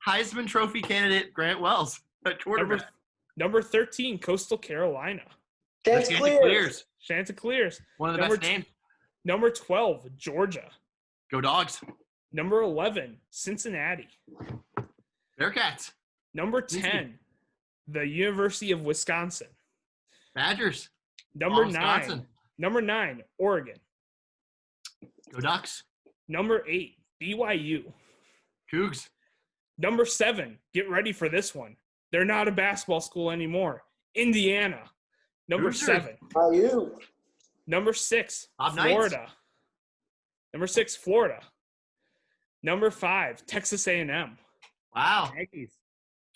Heisman Trophy candidate Grant Wells at quarterback. Number 13, Coastal Carolina. Chanticleers. One of the best names. Number 12, Georgia. Go Dogs. Number 11, Cincinnati. Bearcats. Number 10, the University of Wisconsin. Badgers. Number 9, Oregon. Go Ducks. Number 8, BYU. Cougs. Number 7, get ready for this one. They're not a basketball school anymore. Indiana. Number Hoosiers. 7. BYU. Number 6, Bob Florida. Knights. Number 6, Florida. Number 5, Texas A&M. Wow. Yankees.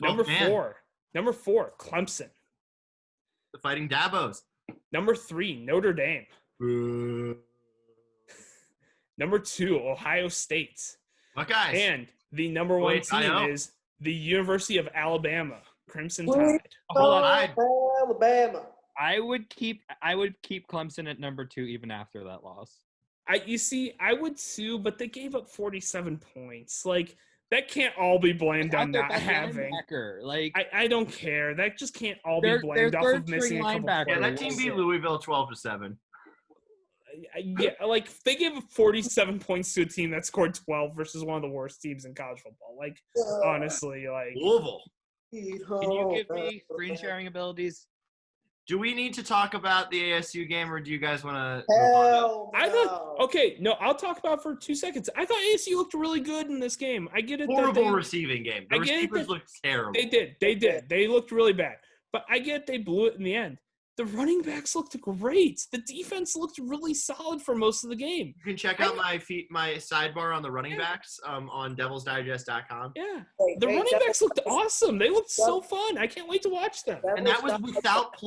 Number 4, Clemson. The Fighting Dabos. Number 3, Notre Dame. Number 2, Ohio State. Buckeyes. And the number 1 team is the University of Alabama, Crimson Tide. Alabama. I would keep Clemson at number 2 even after that loss. I would too, but they gave up 47 points. Like, that can't all be blamed on not having. Like, I don't care. That just can't all be blamed off of missing a couple players. Yeah, that team beat Louisville 12-7. Yeah, like, they gave up 47 points to a team that scored 12 versus one of the worst teams in college football. Like, honestly, like. Louisville. Can you give me screen sharing abilities? Do we need to talk about the ASU game, or do you guys want to? Hell no. I'll talk about it for 2 seconds. I thought ASU looked really good in this game. I get it. Horrible receiving game. The receivers looked terrible. They did. They looked really bad. But I get they blew it in the end. The running backs looked great. The defense looked really solid for most of the game. You can check out my sidebar on the running backs on devilsdigest.com. Yeah. The running backs looked awesome. They looked so fun. I can't wait to watch them. And that was without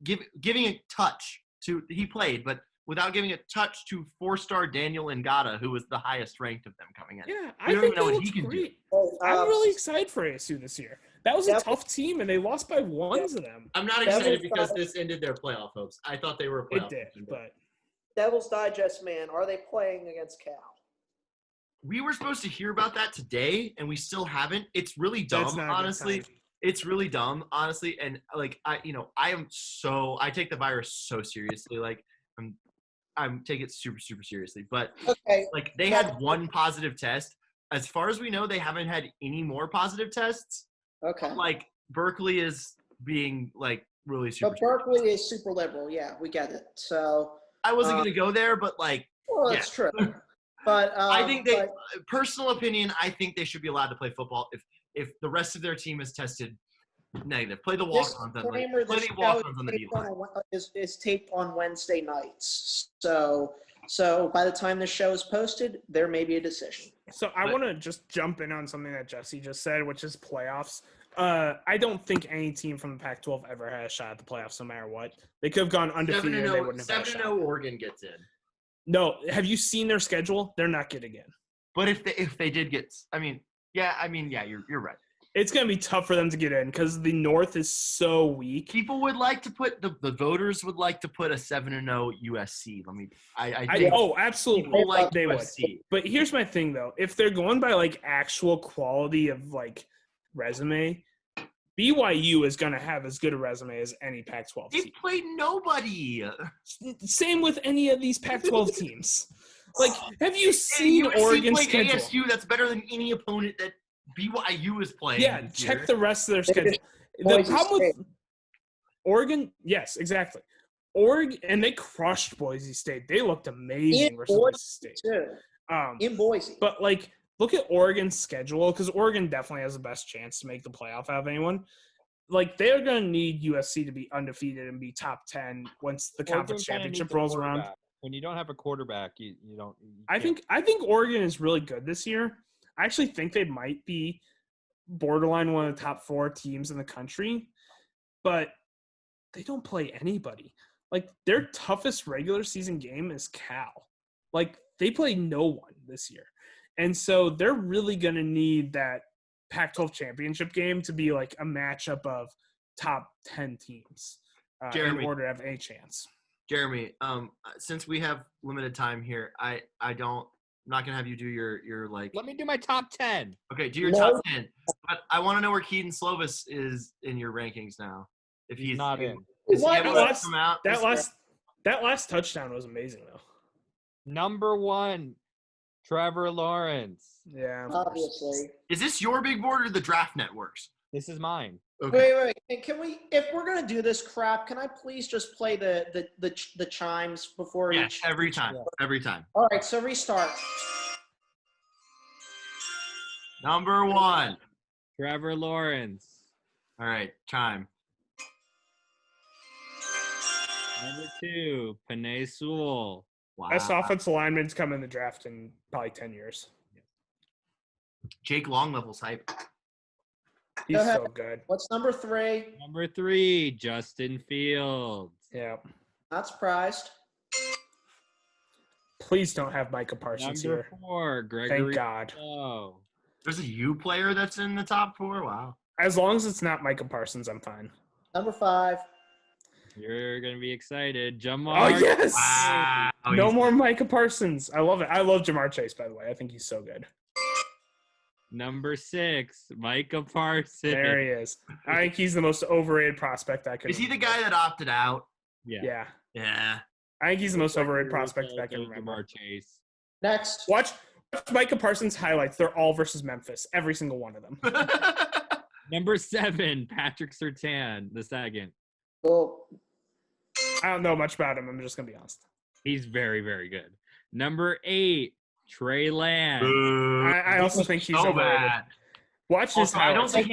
giving a touch to – he played, but without giving a touch to 4-star Daniel Ngata, who was the highest ranked of them coming in. Yeah, I think they looked great. I'm really excited for ASU this year. That was a tough team, and they lost by 1 to them. I'm not excited because this ended their playoff hopes. I thought they were a playoff. It did, but Devil's Digest, man, are they playing against Cal? We were supposed to hear about that today, and we still haven't. It's really dumb, honestly. It's really dumb, honestly. And like I take the virus so seriously. Like I'm take it super, super seriously. But like they had 1 positive test. As far as we know, they haven't had any more positive tests. Okay. Like Berkeley is being like really super. But Berkeley is super liberal. Yeah, we get it. So I wasn't gonna go there, but like. Well, that's true. But I think personal opinion, I think they should be allowed to play football if the rest of their team is tested negative. Play the walk-ons on the D-line. Is taped on Wednesday nights. So by the time the show is posted, there may be a decision. So I want to just jump in on something that Jesse just said, which is playoffs. I don't think any team from the Pac-12 ever had a shot at the playoffs, no matter what. They could have gone undefeated. And they wouldn't have had a shot. 7-0 Oregon gets in. No, have you seen their schedule? They're not getting in. But if they did get, you're right. It's going to be tough for them to get in because the North is so weak. People would like to put the voters would like to put a 7-0 USC. Absolutely. They would. But here's my thing though: if they're going by like actual quality of like resume, BYU is going to have as good a resume as any Pac-12 team. They played nobody. Same with any of these Pac-12 teams. Like, have you seen Oregon's schedule? ASU, that's better than any opponent that BYU is playing. Yeah, check the rest of their schedule. The problem with Oregon, yes, exactly. Oregon, and they crushed Boise State. They looked amazing versus Boise State. In Boise. But like look at Oregon's schedule, because Oregon definitely has the best chance to make the playoff out of anyone. Like, they're going to need USC to be undefeated and be top 10 once the conference championship rolls around. When you don't have a quarterback, you don't. I think Oregon is really good this year. I actually think they might be borderline one of the top 4 teams in the country, but they don't play anybody. Like, their toughest regular season game is Cal. Like, they play no one this year. And so they're really going to need that Pac-12 championship game to be like a matchup of top 10 teams in order to have any chance. Jeremy, since we have limited time here, I'm not gonna have you do your like. Let me do my top 10. Okay, do your top 10. But I want to know where Keaton Slovis is in your rankings now. If he's not in. Is he able That to come out? That last touchdown was amazing though. Number 1, Trevor Lawrence. Yeah, Obviously. Is this your big board or the Draft Network's? This is mine. Okay. Wait. And can we, if we're gonna do this crap, can I please just play the chimes before Yeah, each? every time. Every time. All right, so restart. Number 1. Trevor Lawrence. All right, chime. Number 2, Penei Sewell. Wow. best offensive lineman's come in the draft in probably 10 years. Jake Long-level's hype. He's Go ahead. so good. What's number 3? Number 3, Justin Fields. Yeah. Not surprised. Please don't have Micah Parsons Number here. 4, Gregory. Thank God. Oh, There's a U player that's in the top 4? Wow. As long as it's not Micah Parsons, I'm fine. Number 5. you're gonna be excited, Oh, Jamar. yes! Wow. No more Micah Parsons. I love it. I love Jamar Chase, by the way. I think he's so good. Number 6, Micah Parsons. There he is. I think he's the most overrated prospect I could. Is he the guy that opted out? Yeah. Yeah. I think he's the most overrated prospect that I can remember. Jamar Chase. Next. Watch Micah Parsons highlights. They're all versus Memphis. Every single one of them. Number 7, Patrick Surtain, the second. Oh, I don't know much about him. I'm just going to be honest. He's very, very good. Number 8, Trey Lance. I also think he's so overrated. bad. Watch this. Also, I don't think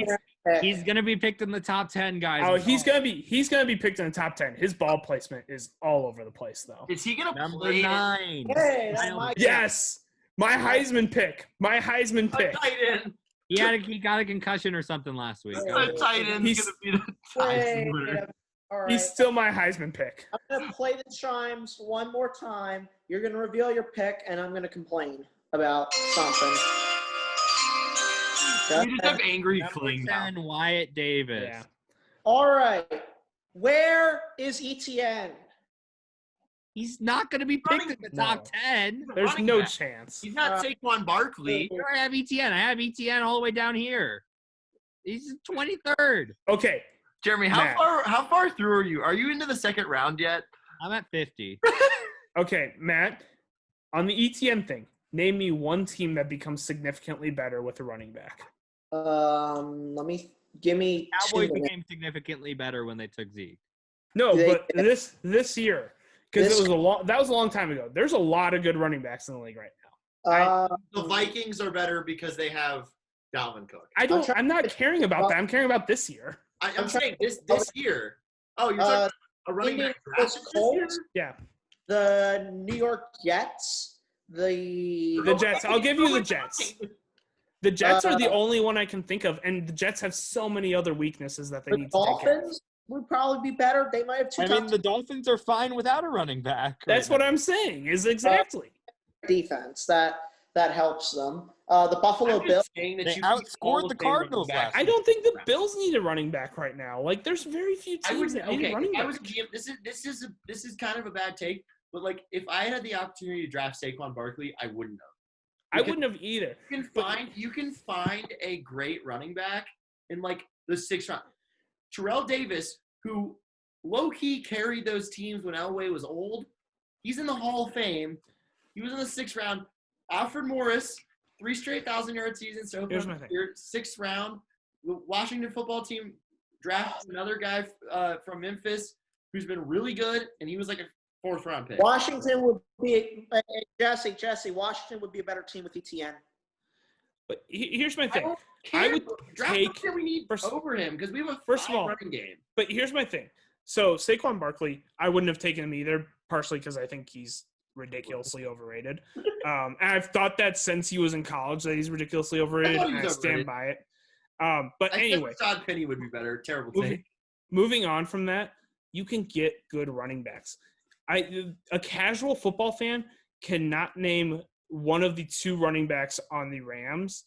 He's gonna be picked in the top 10, guys. Oh, he's gonna be picked in the top 10. His ball placement is all over the place, though. Is he gonna Number play 9. Hey, that's my Yes, my Heisman pick. My Heisman a pick. tight end? He got a concussion or something last week. A tight end's He's- gonna be the Heisman winner. All right. He's still my Heisman pick. I'm going to play the chimes one more time. You're going to reveal your pick, and I'm going to complain about something. You just have angry Number cling now. 10, Wyatt Davis. Yeah. All right. Where is ETN? He's not going to be picked in the top 10. There's Running no back. chance. He's not Saquon Barkley. Where I have ETN. I have ETN all the way down here. He's 23rd. Okay. Jeremy, Matt. how far through are you? Are you into the second round yet? I'm at 50. Okay, Matt. On the ETN thing, name me one team that becomes significantly better with a running back. Give me Cowboys 2 minutes. became significantly better when they took Zeke. No, They- but this year, because This- that was a long time ago. There's a lot of good running backs in the league right now. The Vikings are better because they have Dalvin Cook. I'm not caring about that. I'm caring about this year. I'm saying this year. Oh, you're talking about a running back draft Indianapolis this year? Colts, Yeah. the New York Jets, The Jets. I'll give you the Jets. The Jets are the only one I can think of, and the Jets have so many other weaknesses that they the need to take care of. Dolphins would probably be better. They might have 2 top the Dolphins are fine without a running back. That's what I'm saying. Is exactly. defense that helps them. The Buffalo I'm Bills. just saying that They you keep Hall outscored of the Fame running Cardinals backs. last I don't think the Bills need a running back right now. Like, there's very few I would teams that need a okay. running If I back. was a GM, this is kind of a bad take, but like if I had the opportunity to draft Saquon Barkley, I wouldn't have. I wouldn't have either. You can find a great running back in like the 6th round. Terrell Davis, who low key carried those teams when Elway was old, he's in the Hall of Fame. He was in the 6th round. Alfred Morris, 3 straight 1,000-yard seasons. So Here's my thing. 6th round. The Washington football team drafted another guy from Memphis who's been really good, and he was like a 4th round pick. Washington would be Jesse. Washington would be a better team with ETN. But here's my thing. I would take. We need over him because we have a first of all running game. But here's my thing. So Saquon Barkley, I wouldn't have taken him either, partially because I think he's ridiculously overrated. And I've thought that since he was in college that he's ridiculously overrated, and I stand by it. But anyway, Todd Penny would be better. Terrible thing. Moving on from that, you can get good running backs. A casual football fan cannot name one of the 2 running backs on the Rams,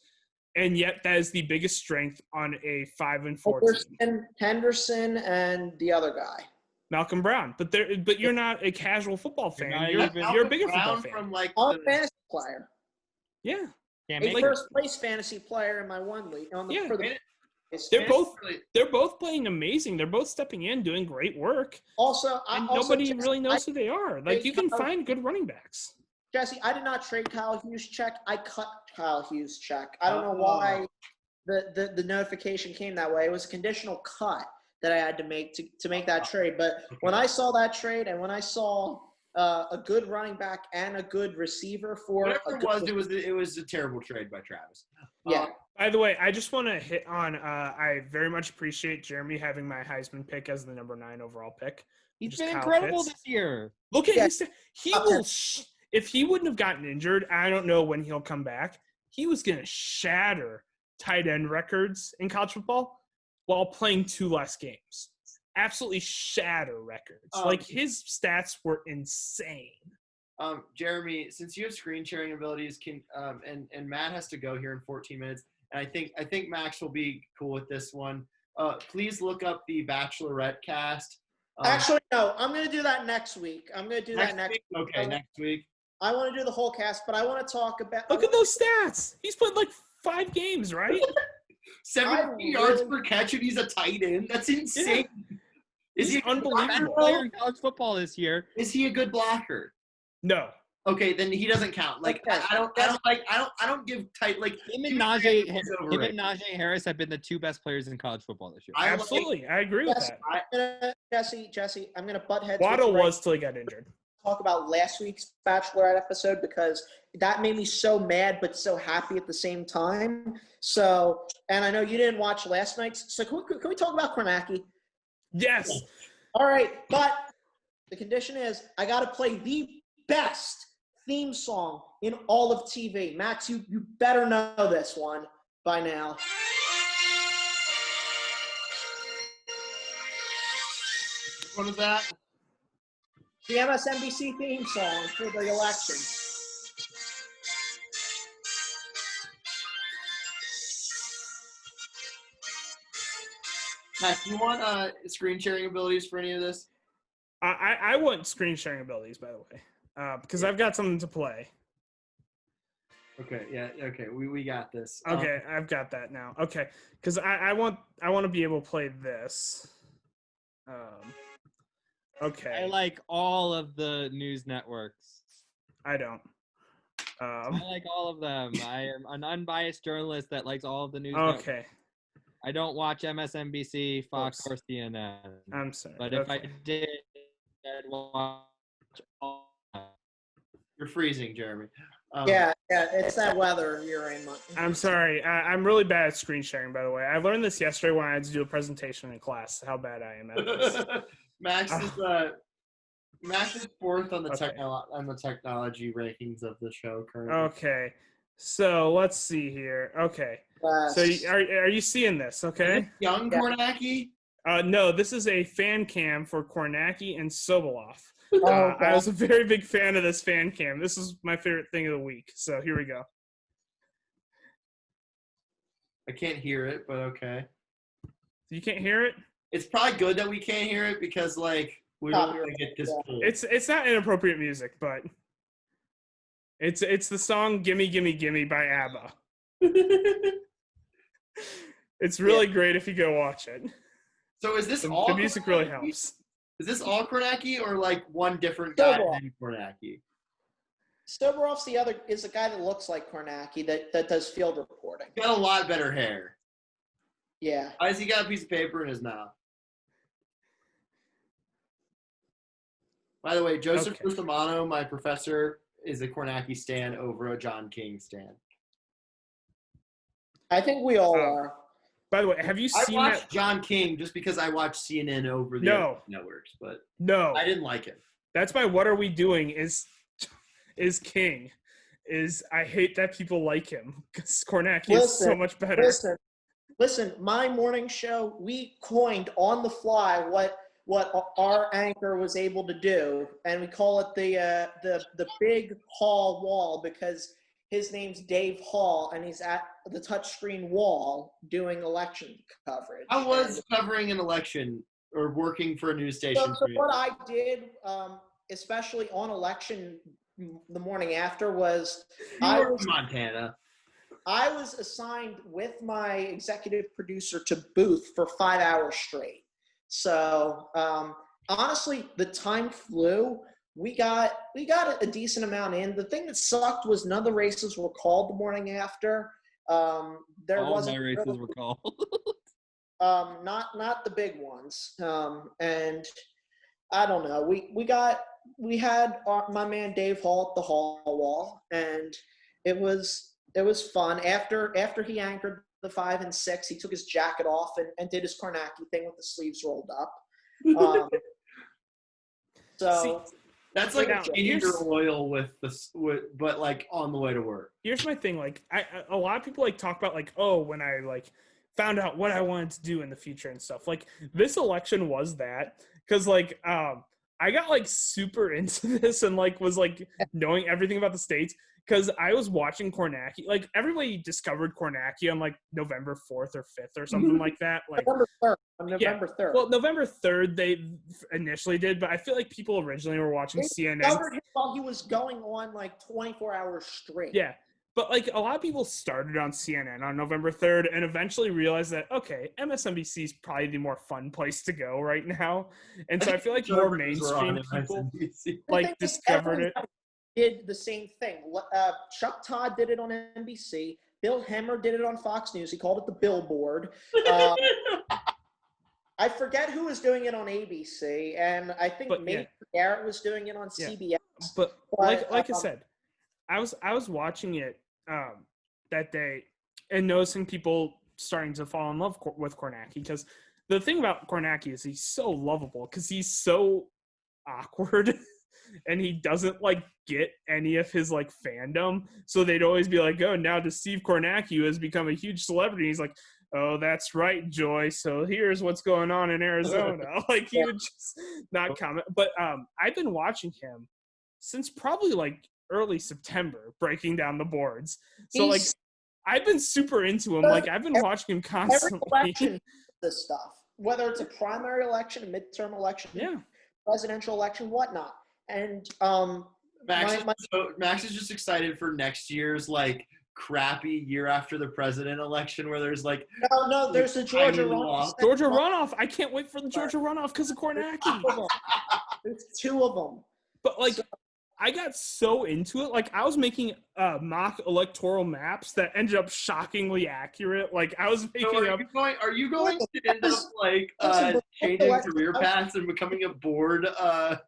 and yet that is the biggest strength on a 5-4 team. Henderson and the other guy, Malcolm Brown. But you're not a casual football fan. You're a bigger football fan. From fantasy player. Yeah. A first place fantasy player in my one league. They're both playing amazing. They're both stepping in, doing great work. Nobody really knows who they are. Like, you can find good running backs. Jesse, I did not trade Kyle Hughes' check. I cut Kyle Hughes' check. I don't know why the notification came that way. It was a conditional cut that I had to make to make that trade. But when I saw that trade and when I saw a good running back and a good receiver for whatever it was a terrible trade by Travis. Yeah. By the way, I just want to hit on. I very much appreciate Jeremy having my Heisman pick as the number 9 overall pick. He's been incredible this year. Look at he will. If he wouldn't have gotten injured, I don't know when he'll come back. He was going to shatter tight end records in college football while playing 2 less games. Absolutely shatter records. His stats were insane. Jeremy, since you have screen sharing abilities, and Matt has to go here in 14 minutes, and I think Max will be cool with this one. Please look up the Bachelorette cast. Actually, no. I'm going to do that next week. I'm going to do that next week. Okay, next week. I want to do the whole cast, but I want to talk about. Look at those stats. He's played like 5 games, right? 17 yards per catch, and he's a tight end. That's insane. Yeah. Is he unbelievable player in college football this year? Is he a good blocker? No. Okay, then he doesn't count. Like I don't give tight like him and Najee Harris have been the 2 best players in college football this year. Absolutely, I agree with that. Jesse, I'm gonna butt heads. Waddle was till he got injured. Talk about last week's Bachelorette episode because that made me so mad but so happy at the same time. So, and I know you didn't watch last night's. So can we talk about Kornacki? Yes. All right, but the condition is I got to play the best theme song in all of TV. Max, you better know this one by now. What is that? The MSNBC theme song for the election. Matt, do you want screen sharing abilities for any of this? I want screen sharing abilities, by the way, because I've got something to play. Okay, yeah, okay, we got this. Okay, I've got that now. Okay, because I want to be able to play this. Okay. I like all of the news networks. I don't. I like all of them. I am an unbiased journalist that likes all of the news networks. Okay. I don't watch MSNBC, Fox, or CNN. I'm sorry. But if I did, I'd watch all of them. You're freezing, Jeremy. Yeah, it's that weather you're in. I'm sorry. I'm really bad at screen sharing, by the way. I learned this yesterday when I had to do a presentation in class, how bad I am at this. Max is 4th on the technology rankings of the show currently. Okay. So let's see here. Okay. So are you seeing this? Okay. Young Kornacki? No, this is a fan cam for Kornacki and Sobolov. Okay. I was a very big fan of this fan cam. This is my favorite thing of the week. So here we go. I can't hear it, but okay. You can't hear it? It's probably good that we can't hear it because, like, we don't want to get this pulled. It's not inappropriate music, but it's the song "Gimme Gimme Gimme" by ABBA. It's really great if you go watch it. So is this the music Kornacki? really helps. Is this all Kornacki or like one different guy named Kornacki? Soborov's is the guy that looks like Kornacki that does field reporting. He's got a lot better hair. Yeah. Why has he got a piece of paper in his mouth? By the way, Joseph Bustamano, my professor, is a Kornacki stan over a John King stan. I think we all are. By the way, have you I seen watched that? John King just because I watched CNN over the other networks, but No. I didn't like it. That's my What Are We Doing is King. I hate that people like him because Kornacki is so much better. Listen, my morning show, we coined on the fly what our anchor was able to do, and we call it the Big Hall Wall because his name's Dave Hall, and he's at the touchscreen wall doing election coverage. I was covering an election or working for a news station. So what I did, especially on election the morning after, was I was Montana. I was assigned with my executive producer to booth for 5 hours straight. So honestly, the time flew. We got a decent amount in. The thing that sucked was none of the races were called the morning after. All my races were called. Not the big ones. And I don't know. We had my man Dave Hall at the Hall Wall, and it was fun. After he anchored the 5 and 6, he took his jacket off and did his Kornacki thing with the sleeves rolled up. So that's like eating your oil but like on the way to work. Here's my thing. Like a lot of people like talk about like, oh, when I like found out what I wanted to do in the future and stuff. Like this election was that because like I got like super into this and like was like knowing everything about the states. Because I was watching Kornacki, like everybody discovered Kornacki on like November 4th or 5th or something like that. Like November 3rd. Well, November 3rd they initially did, but I feel like people originally were watching CNN. Discovered him while he was going on like 24 hours straight. Yeah, but like a lot of people started on CNN on November 3rd and eventually realized that okay, MSNBC is probably the more fun place to go right now, and so I feel like more mainstream people like discovered it. Did the same thing. Chuck Todd did it on NBC. Bill Hemmer did it on Fox News. He called it the Billboard. I forget who was doing it on ABC, and I think maybe Garrett was doing it on CBS. But like I said, I was watching it that day and noticing people starting to fall in love with Kornacki because the thing about Kornacki is he's so lovable because he's so awkward. And he doesn't like get any of his like fandom, so they'd always be like, "Oh, now to Steve Kornacki, who has become a huge celebrity." He's like, "Oh, that's right, Joy. So here's what's going on in Arizona." Like he would just not comment. But I've been watching him since probably like early September, breaking down the boards. So like I've been super into him. Like I've been watching him constantly. Every election, this stuff, whether it's a primary election, a midterm election, presidential election, whatnot. And Max is just excited for next year's like crappy year after the president election where there's like no there's a Georgia runoff. I can't wait for the Georgia runoff because of Kornacki. There's 2 of them. But like I got so into it. Like I was making mock electoral maps that ended up shockingly accurate. Like I was making Are you going to end up like changing career paths and becoming a board? I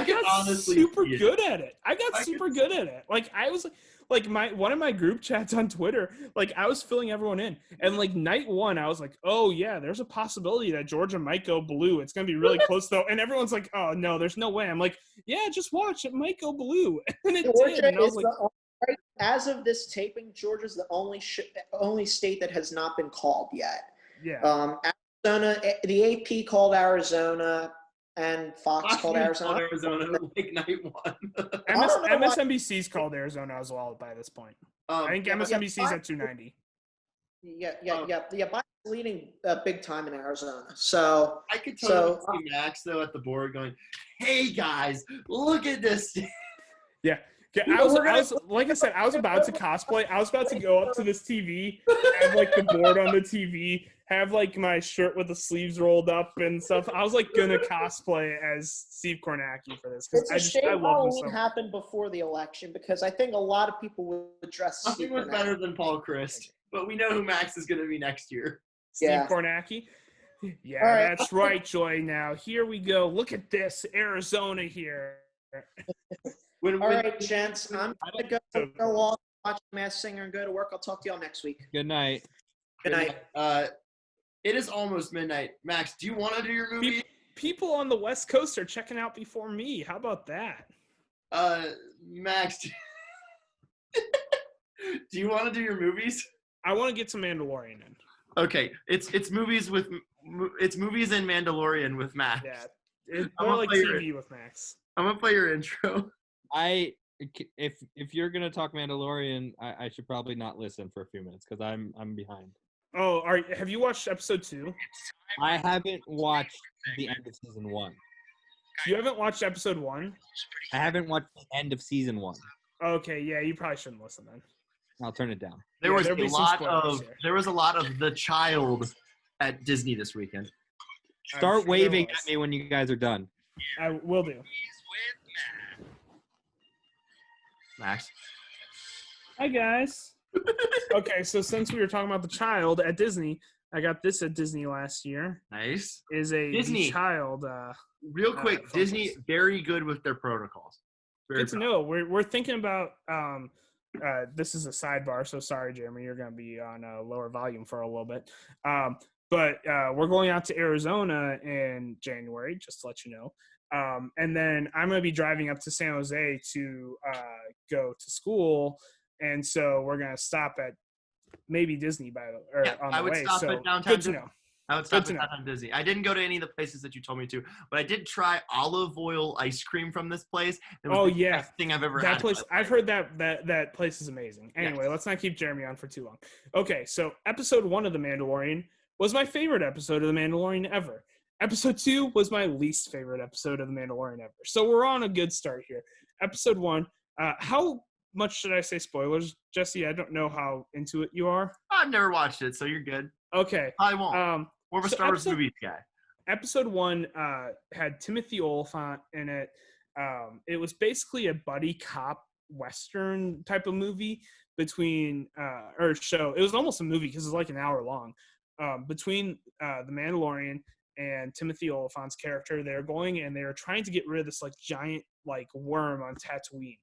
can honestly super good at it. I got super good at it. Like I was like one of my group chats on Twitter, like I was filling everyone in. And like night 1, I was like, oh yeah, there's a possibility that Georgia might go blue. It's gonna be really close though. And everyone's like, oh no, there's no way. I'm like, yeah, just watch. It might go blue. And it did. And I was like, as of this taping, Georgia's the only state that has not been called yet. Yeah. Arizona, the AP called Arizona. And Fox called Arizona. Like night 1. MSNBC's called Arizona as well by this point. I think MSNBC's at 290. Yeah. Biden's leading big time in Arizona. So I could totally see Max though at the board going, "Hey guys, look at this." Yeah. I was like I said, I was about to cosplay. I was about to go up to this TV, have like the board on the TV, have like my shirt with the sleeves rolled up and stuff. I was like gonna cosplay as Steve Kornacki for this because I love him so much. Happened before the election because I think a lot of people would dress. Nothing was better than Paul Christ, but we know who Max is gonna be next year. Steve Kornacki. Yeah, that's right, Joy. Now here we go. Look at this, Arizona here. All right, gents. I'm going to go off, watch Masked Singer, and go to work. I'll talk to y'all next week. Good night. Good night. It is almost midnight. Max, do you want to do your movie? People on the West Coast are checking out before me. How about that? Max, do you want to do your movies? I want to get some Mandalorian in. Okay, it's movies and Mandalorian with Max. Yeah, it's more like TV with Max. I'm gonna play your intro. If you're gonna talk Mandalorian, I should probably not listen for a few minutes because I'm behind. Oh, have you watched episode 2? I haven't watched the end of season 1. You haven't watched episode 1? I haven't watched the end of season 1. Okay, yeah, you probably shouldn't listen then. I'll turn it down. There was a lot of The Child at Disney this weekend. Start waving at me when you guys are done. I will do. Max. Hi guys. Okay, so since we were talking about The Child at Disney, I got this at Disney last year. Nice. Is a Disney. The Child. Real quick, Disney very good with their protocols. Good to know. We're thinking about. This is a sidebar, so sorry, Jeremy. You're going to be on a lower volume for a little bit. But we're going out to Arizona in January, just to let you know. And then I'm going to be driving up to San Jose to go to school. And so we're going to stop at maybe Disney on the way. I would stop at downtown. Good to know. I would stop at downtown Disney. I didn't go to any of the places that you told me to, but I did try olive oil ice cream from this place. It was the best thing I've ever had. That place, I've heard that place is amazing. Anyway, let's not keep Jeremy on for too long. Okay, so episode 1 of The Mandalorian was my favorite episode of The Mandalorian ever. Episode 2 was my least favorite episode of The Mandalorian ever. So we're on a good start here. Episode 1, how much should I say spoilers, Jesse? I don't know how into it you are. I've never watched it, so you're good. Okay. I won't. More of a Star Wars movie guy. Episode 1 had Timothy Olyphant in it. It was basically a buddy cop Western type of movie or show. It was almost a movie because it's like an hour long. Between the Mandalorian and Timothy Olyphant's character, they're going and they're trying to get rid of this like giant like worm on Tatooine.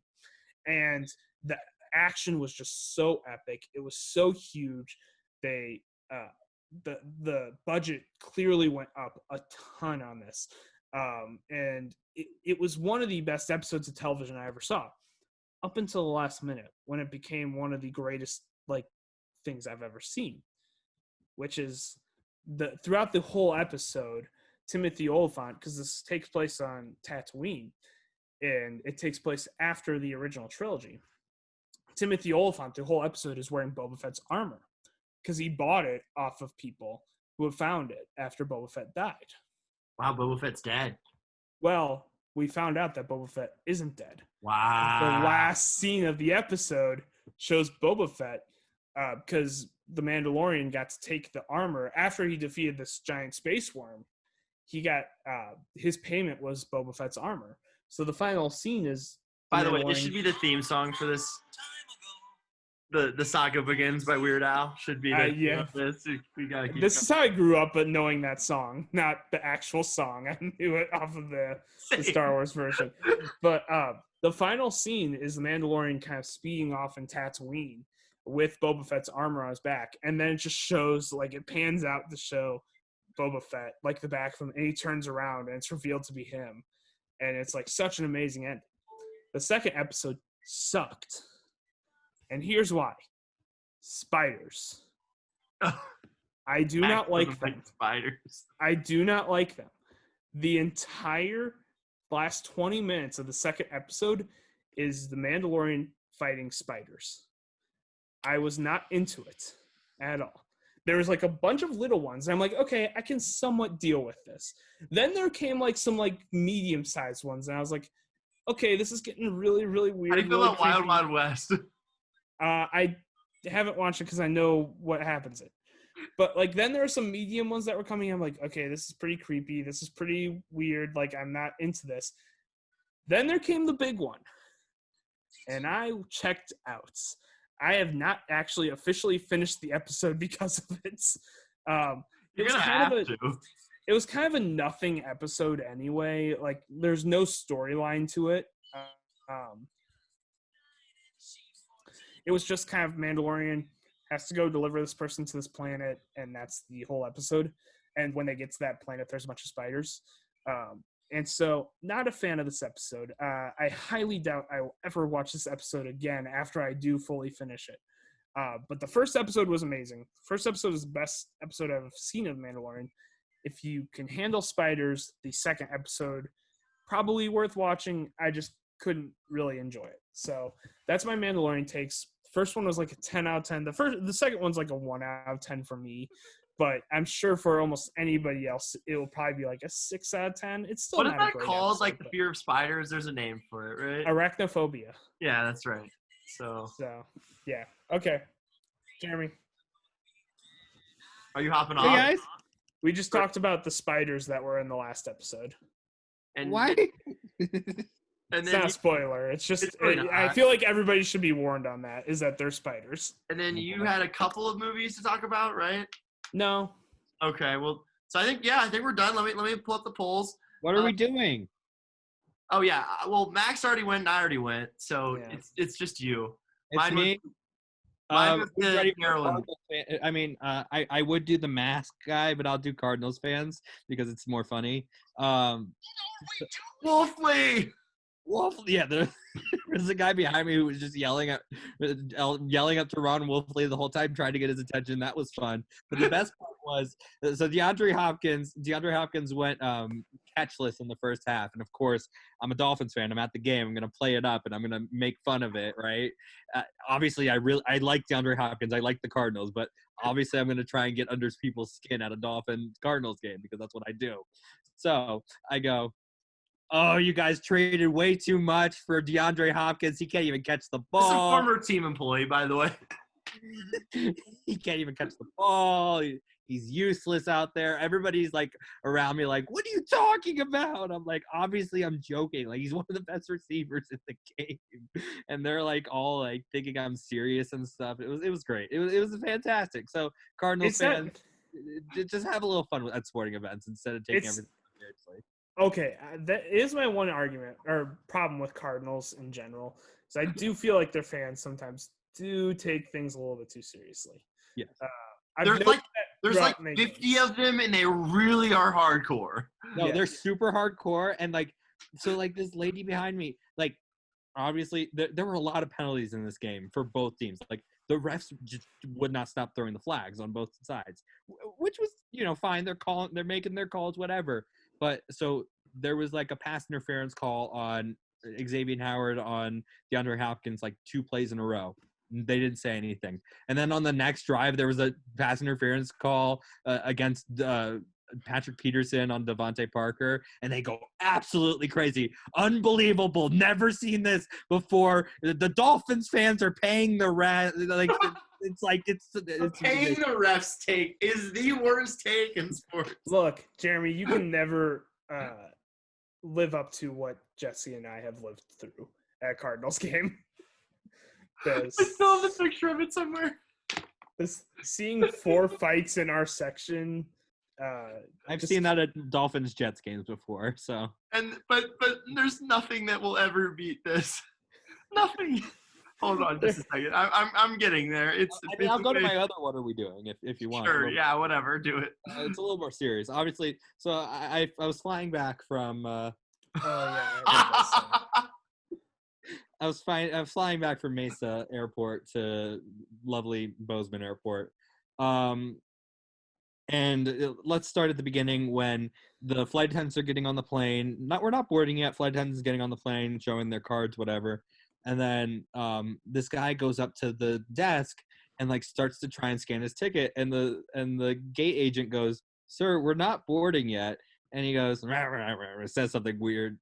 And the action was just so epic. It was so huge. They the budget clearly went up a ton on this. And it was one of the best episodes of television I ever saw, up until the last minute when it became one of the greatest like things I've ever seen, which is throughout the whole episode, Timothy Olyphant, because this takes place on Tatooine and it takes place after the original trilogy. Timothy Olyphant, the whole episode, is wearing Boba Fett's armor because he bought it off of people who have found it after Boba Fett died. Wow, Boba Fett's dead. Well, we found out that Boba Fett isn't dead. Wow. The last scene of the episode shows Boba Fett because the Mandalorian got to take the armor after he defeated this giant space worm. He got his payment was Boba Fett's armor. So the final scene is. By the way, this should be the theme song for this. The Saga Begins by Weird Al should be this. We gotta keep this is how I grew up, but knowing that song, not the actual song. I knew it off of the Star Wars version. But the final scene is the Mandalorian kind of speeding off in Tatooine with Boba Fett's armor on his back, and then it just shows like it pans out to show Boba Fett like the back of him, and he turns around and it's revealed to be him, and it's like such an amazing ending. The second episode sucked. And here's why. Spiders. I do not like them. Spiders. I do not like them. The entire last 20 minutes of the second episode is the Mandalorian fighting spiders. I was not into it at all. There was like a bunch of little ones. And I'm like, okay, I can somewhat deal with this. Then there came like some like medium-sized ones. And I was like, okay, this is getting really, really weird. How do you feel about Wild Wild West? I haven't watched it because I know what happens in it. But like then there were some medium ones that were coming. I'm like, okay, this is pretty creepy. This is pretty weird. Like I'm not into this. Then there came the big one. And I checked out. I have not actually officially finished the episode because of it. It was kind of a nothing episode anyway. Like there's no storyline to it. It was just kind of Mandalorian has to go deliver this person to this planet, and that's the whole episode. And when they get to that planet, there's a bunch of spiders. And so, not a fan of this episode. I highly doubt I will ever watch this episode again after I do fully finish it. But the first episode was amazing. The first episode is the best episode I've seen of Mandalorian. If you can handle spiders, the second episode, probably worth watching. I just couldn't really enjoy it. So that's my Mandalorian takes. First one was like a 10 out of 10. The second one's like a 1 out of 10 for me. But I'm sure for almost anybody else, it will probably be like a 6 out of 10. It's still what is not a that great called? episode, Like the fear of spiders? There's a name for it, right? Arachnophobia. Yeah, that's right. So Yeah. Okay. Jeremy. Are you hopping Hey off? guys, We just talked about the spiders that were in the last episode. And why? And It's then not a spoiler. It's just It's really I not. feel like everybody should be warned on that. Is that they're spiders? you had a couple of movies to talk about, right? No. Okay. Well, so I think we're done. Let me pull up the polls. What are we doing? Oh yeah. Well, Max already went and I already went, so Yeah. it's just you. It's Mine was- me. Mine was Who's the ready for Maryland. Cardinals fan? I mean, I would do the mask guy, but I'll do Cardinals fans because it's more funny. Wolfley. Wolf, yeah, there's a guy behind me who was just yelling up to Ron Wolfley the whole time, trying to get his attention. That was fun. But the best part was, so DeAndre Hopkins went catchless in the first half, and of course, I'm a Dolphins fan. I'm at the game. I'm gonna play it up, and I'm gonna make fun of it, right? Obviously, I like DeAndre Hopkins. I like the Cardinals, but obviously, I'm gonna try and get under people's skin at a Dolphins-Cardinals game because that's what I do. So I go, oh, you guys traded way too much for DeAndre Hopkins. He can't even catch the This is a ball. former team employee, by the way. He can't even catch the ball. He's useless out there. Everybody's like around me like, what are you talking about? I'm like, obviously I'm joking. Like, he's one of the best receivers in the game. And they're like all like thinking I'm serious and stuff. It was great. It was fantastic. So Cardinals fans, just have a little fun at sporting events instead of taking everything seriously. Okay, that is my one argument or problem with Cardinals in general. So I do feel like their fans sometimes do take things a little bit too seriously. Yes. There's like 50 of them, and they really are hardcore. No, they're super hardcore, and like, so like this lady behind me, like, obviously there were a lot of penalties in this game for both teams. Like, the refs just would not stop throwing the flags on both sides, which was, fine. They're making their calls, whatever. But so there was like a pass interference call on Xavier Howard on DeAndre Hopkins, like 2 plays in a row. They didn't say anything. And then on the next drive, there was a pass interference call against Patrick Peterson on Devontae Parker, and they go absolutely crazy. Unbelievable. Never seen this before. The Dolphins fans are paying the rest. Like, it's Paying the refs take is the worst take in sports. Look, Jeremy, you can never live up to what Jesse and I have lived through at a Cardinals game. I still have the picture of it somewhere. Seeing 4 fights in our section. I've seen that at Dolphins Jets games before. So, but there's nothing that will ever beat this. Nothing. Hold on just a second. I'm getting there. I'll go to my other "What are we doing?" if you want. Sure. Yeah. Whatever. Do it. It's a little more serious, obviously. So I was flying back from. I was flying back from Mesa Airport to lovely Bozeman Airport. Let's start at the beginning when the flight attendants are getting on the plane. We're not boarding yet. Flight attendants getting on the plane, showing their cards, whatever. And then this guy goes up to the desk and like starts to try and scan his ticket. And the gate agent goes, "Sir, we're not boarding yet." And he goes, rah, rah, rah, says something weird.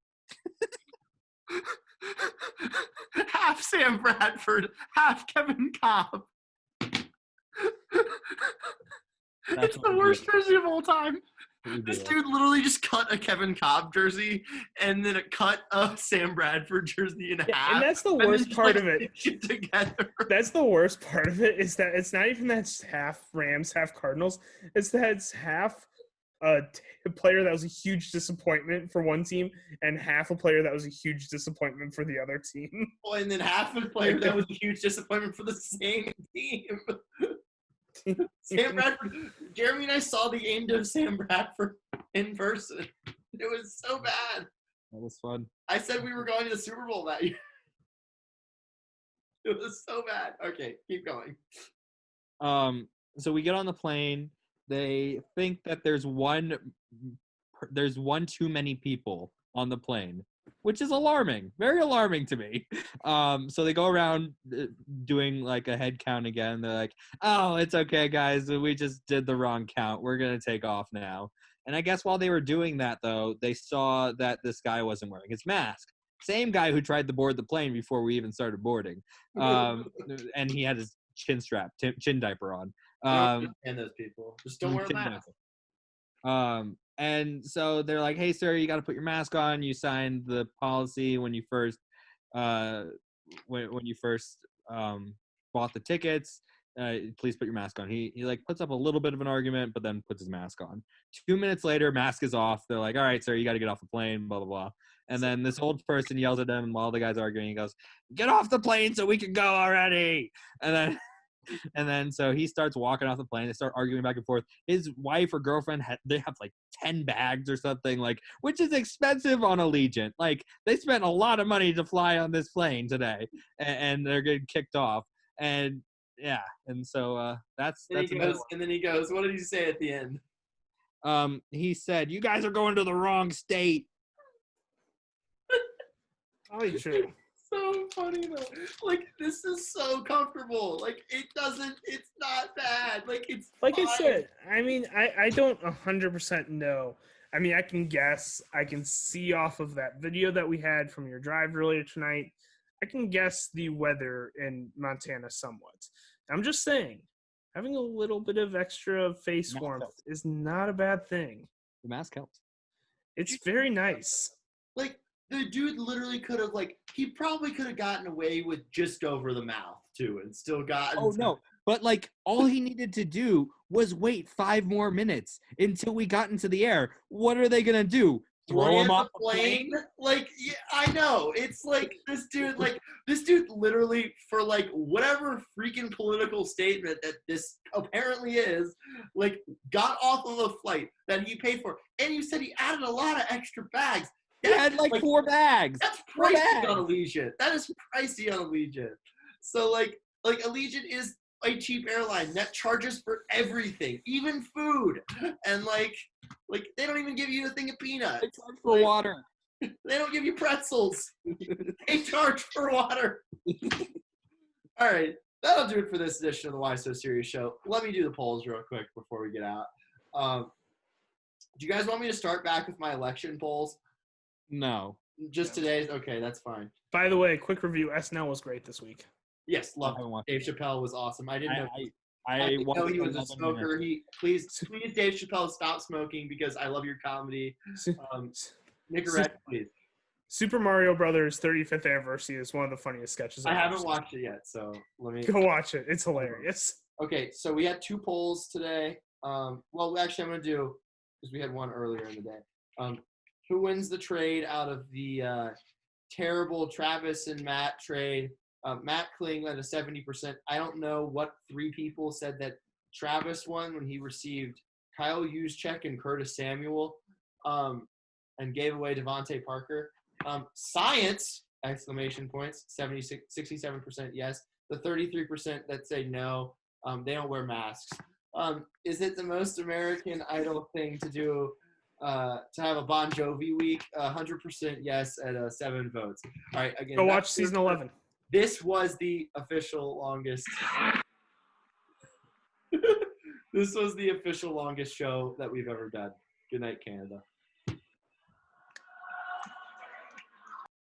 Half Sam Bradford, half Kevin Cobb. It's the worst jersey of all time. This dude literally just cut a Kevin Cobb jersey and then it cut a Sam Bradford jersey in half. And that's the worst part of it. Together. That's the worst part of it is that it's not even that it's half Rams, half Cardinals. It's that it's half a player that was a huge disappointment for one team and half a player that was a huge disappointment for the other team. Well, and then half a player that was a huge disappointment for the same team. Sam Bradford. Jeremy and I saw the end of Sam Bradford in person. It was so bad. That was fun. I said we were going to the Super Bowl that year. It was so bad. Okay, keep going. So we get on the plane. They think that there's one too many people on the plane, which is alarming, very alarming to me. So they go around doing like a head count again. They're like, oh, it's okay, guys. We just did the wrong count. We're going to take off now. And I guess while they were doing that, though, they saw that this guy wasn't wearing his mask. Same guy who tried to board the plane before we even started boarding. And he had his chin diaper on. And those people. Just don't wear a mask. And so they're like, hey, sir, you got to put your mask on. You signed the policy when you first bought the tickets. Please put your mask on. He like puts up a little bit of an argument, but then puts his mask on. 2 minutes later, mask is off. They're like, all right, sir, you got to get off the plane, blah, blah, blah. And then this old person yells at them while the guy's arguing. He goes, get off the plane so we can go already. And then so he starts walking off the plane. They start arguing back and forth. His wife or girlfriend, they have like 10 bags or something, like, which is expensive on Allegiant. Like, they spent a lot of money to fly on this plane today, and they're getting kicked off. And yeah, and so that's and then he goes, what did he say at the end? He said, you guys are going to the wrong state. Probably true. So funny though. Like, this is so comfortable. Like, it's not bad. Like, it's like fine. I said, I mean, I don't 100% know. I mean, I can guess. I can see off of that video that we had from your drive earlier tonight. I can guess the weather in Montana somewhat. I'm just saying, having a little bit of extra face warmth is not a bad thing. The mask helps. It's very nice. Like, the dude literally could have, like, he probably could have gotten away with just over the mouth, too, and still gotten... Oh, no. But, like, all he needed to do was wait 5 more minutes until we got into the air. What are they going to do? Throw him off the plane? Like, yeah, I know. It's like, this dude literally, for, like, whatever freaking political statement that this apparently is, like, got off of a flight that he paid for. And you said he added a lot of extra bags. He had like 4 bags. That's pricey on Allegiant. That is pricey on Allegiant. So like Allegiant is a cheap airline that charges for everything, even food. And like they don't even give you a thing of peanuts. They charge for water. They don't give you pretzels. They charge for water. All right, that'll do it for this edition of the Why So Serious show. Let me do the polls real quick before we get out. Do you guys want me to start back with my election polls? No. Just today's? Okay, that's fine. By the way, quick review. SNL was great this week. Yes, love it. Dave Chappelle was awesome. I didn't know. I didn't know he was a smoker. Please, Dave Chappelle, stop smoking because I love your comedy. Nicorette, please. Super Mario Brothers 35th anniversary is one of the funniest sketches. I haven't watched it yet, so let me go watch it. It's hilarious. Okay, so we had 2 polls today. Well, actually, I'm gonna do because we had one earlier in the day. Who wins the trade out of the terrible Travis and Matt trade? Matt Kling at a 70%. I don't know what 3 people said that Travis won when he received Kyle Juszczyk and Curtis Samuel and gave away Devontae Parker. Science, exclamation points, 67% yes. The 33% that say no, they don't wear masks. Is it the most American Idol thing to do to have a Bon Jovi week? 100% yes at 7 votes. All right, again. Go watch season 11. This was the official longest. This was the official longest show that we've ever done. Good night, Canada.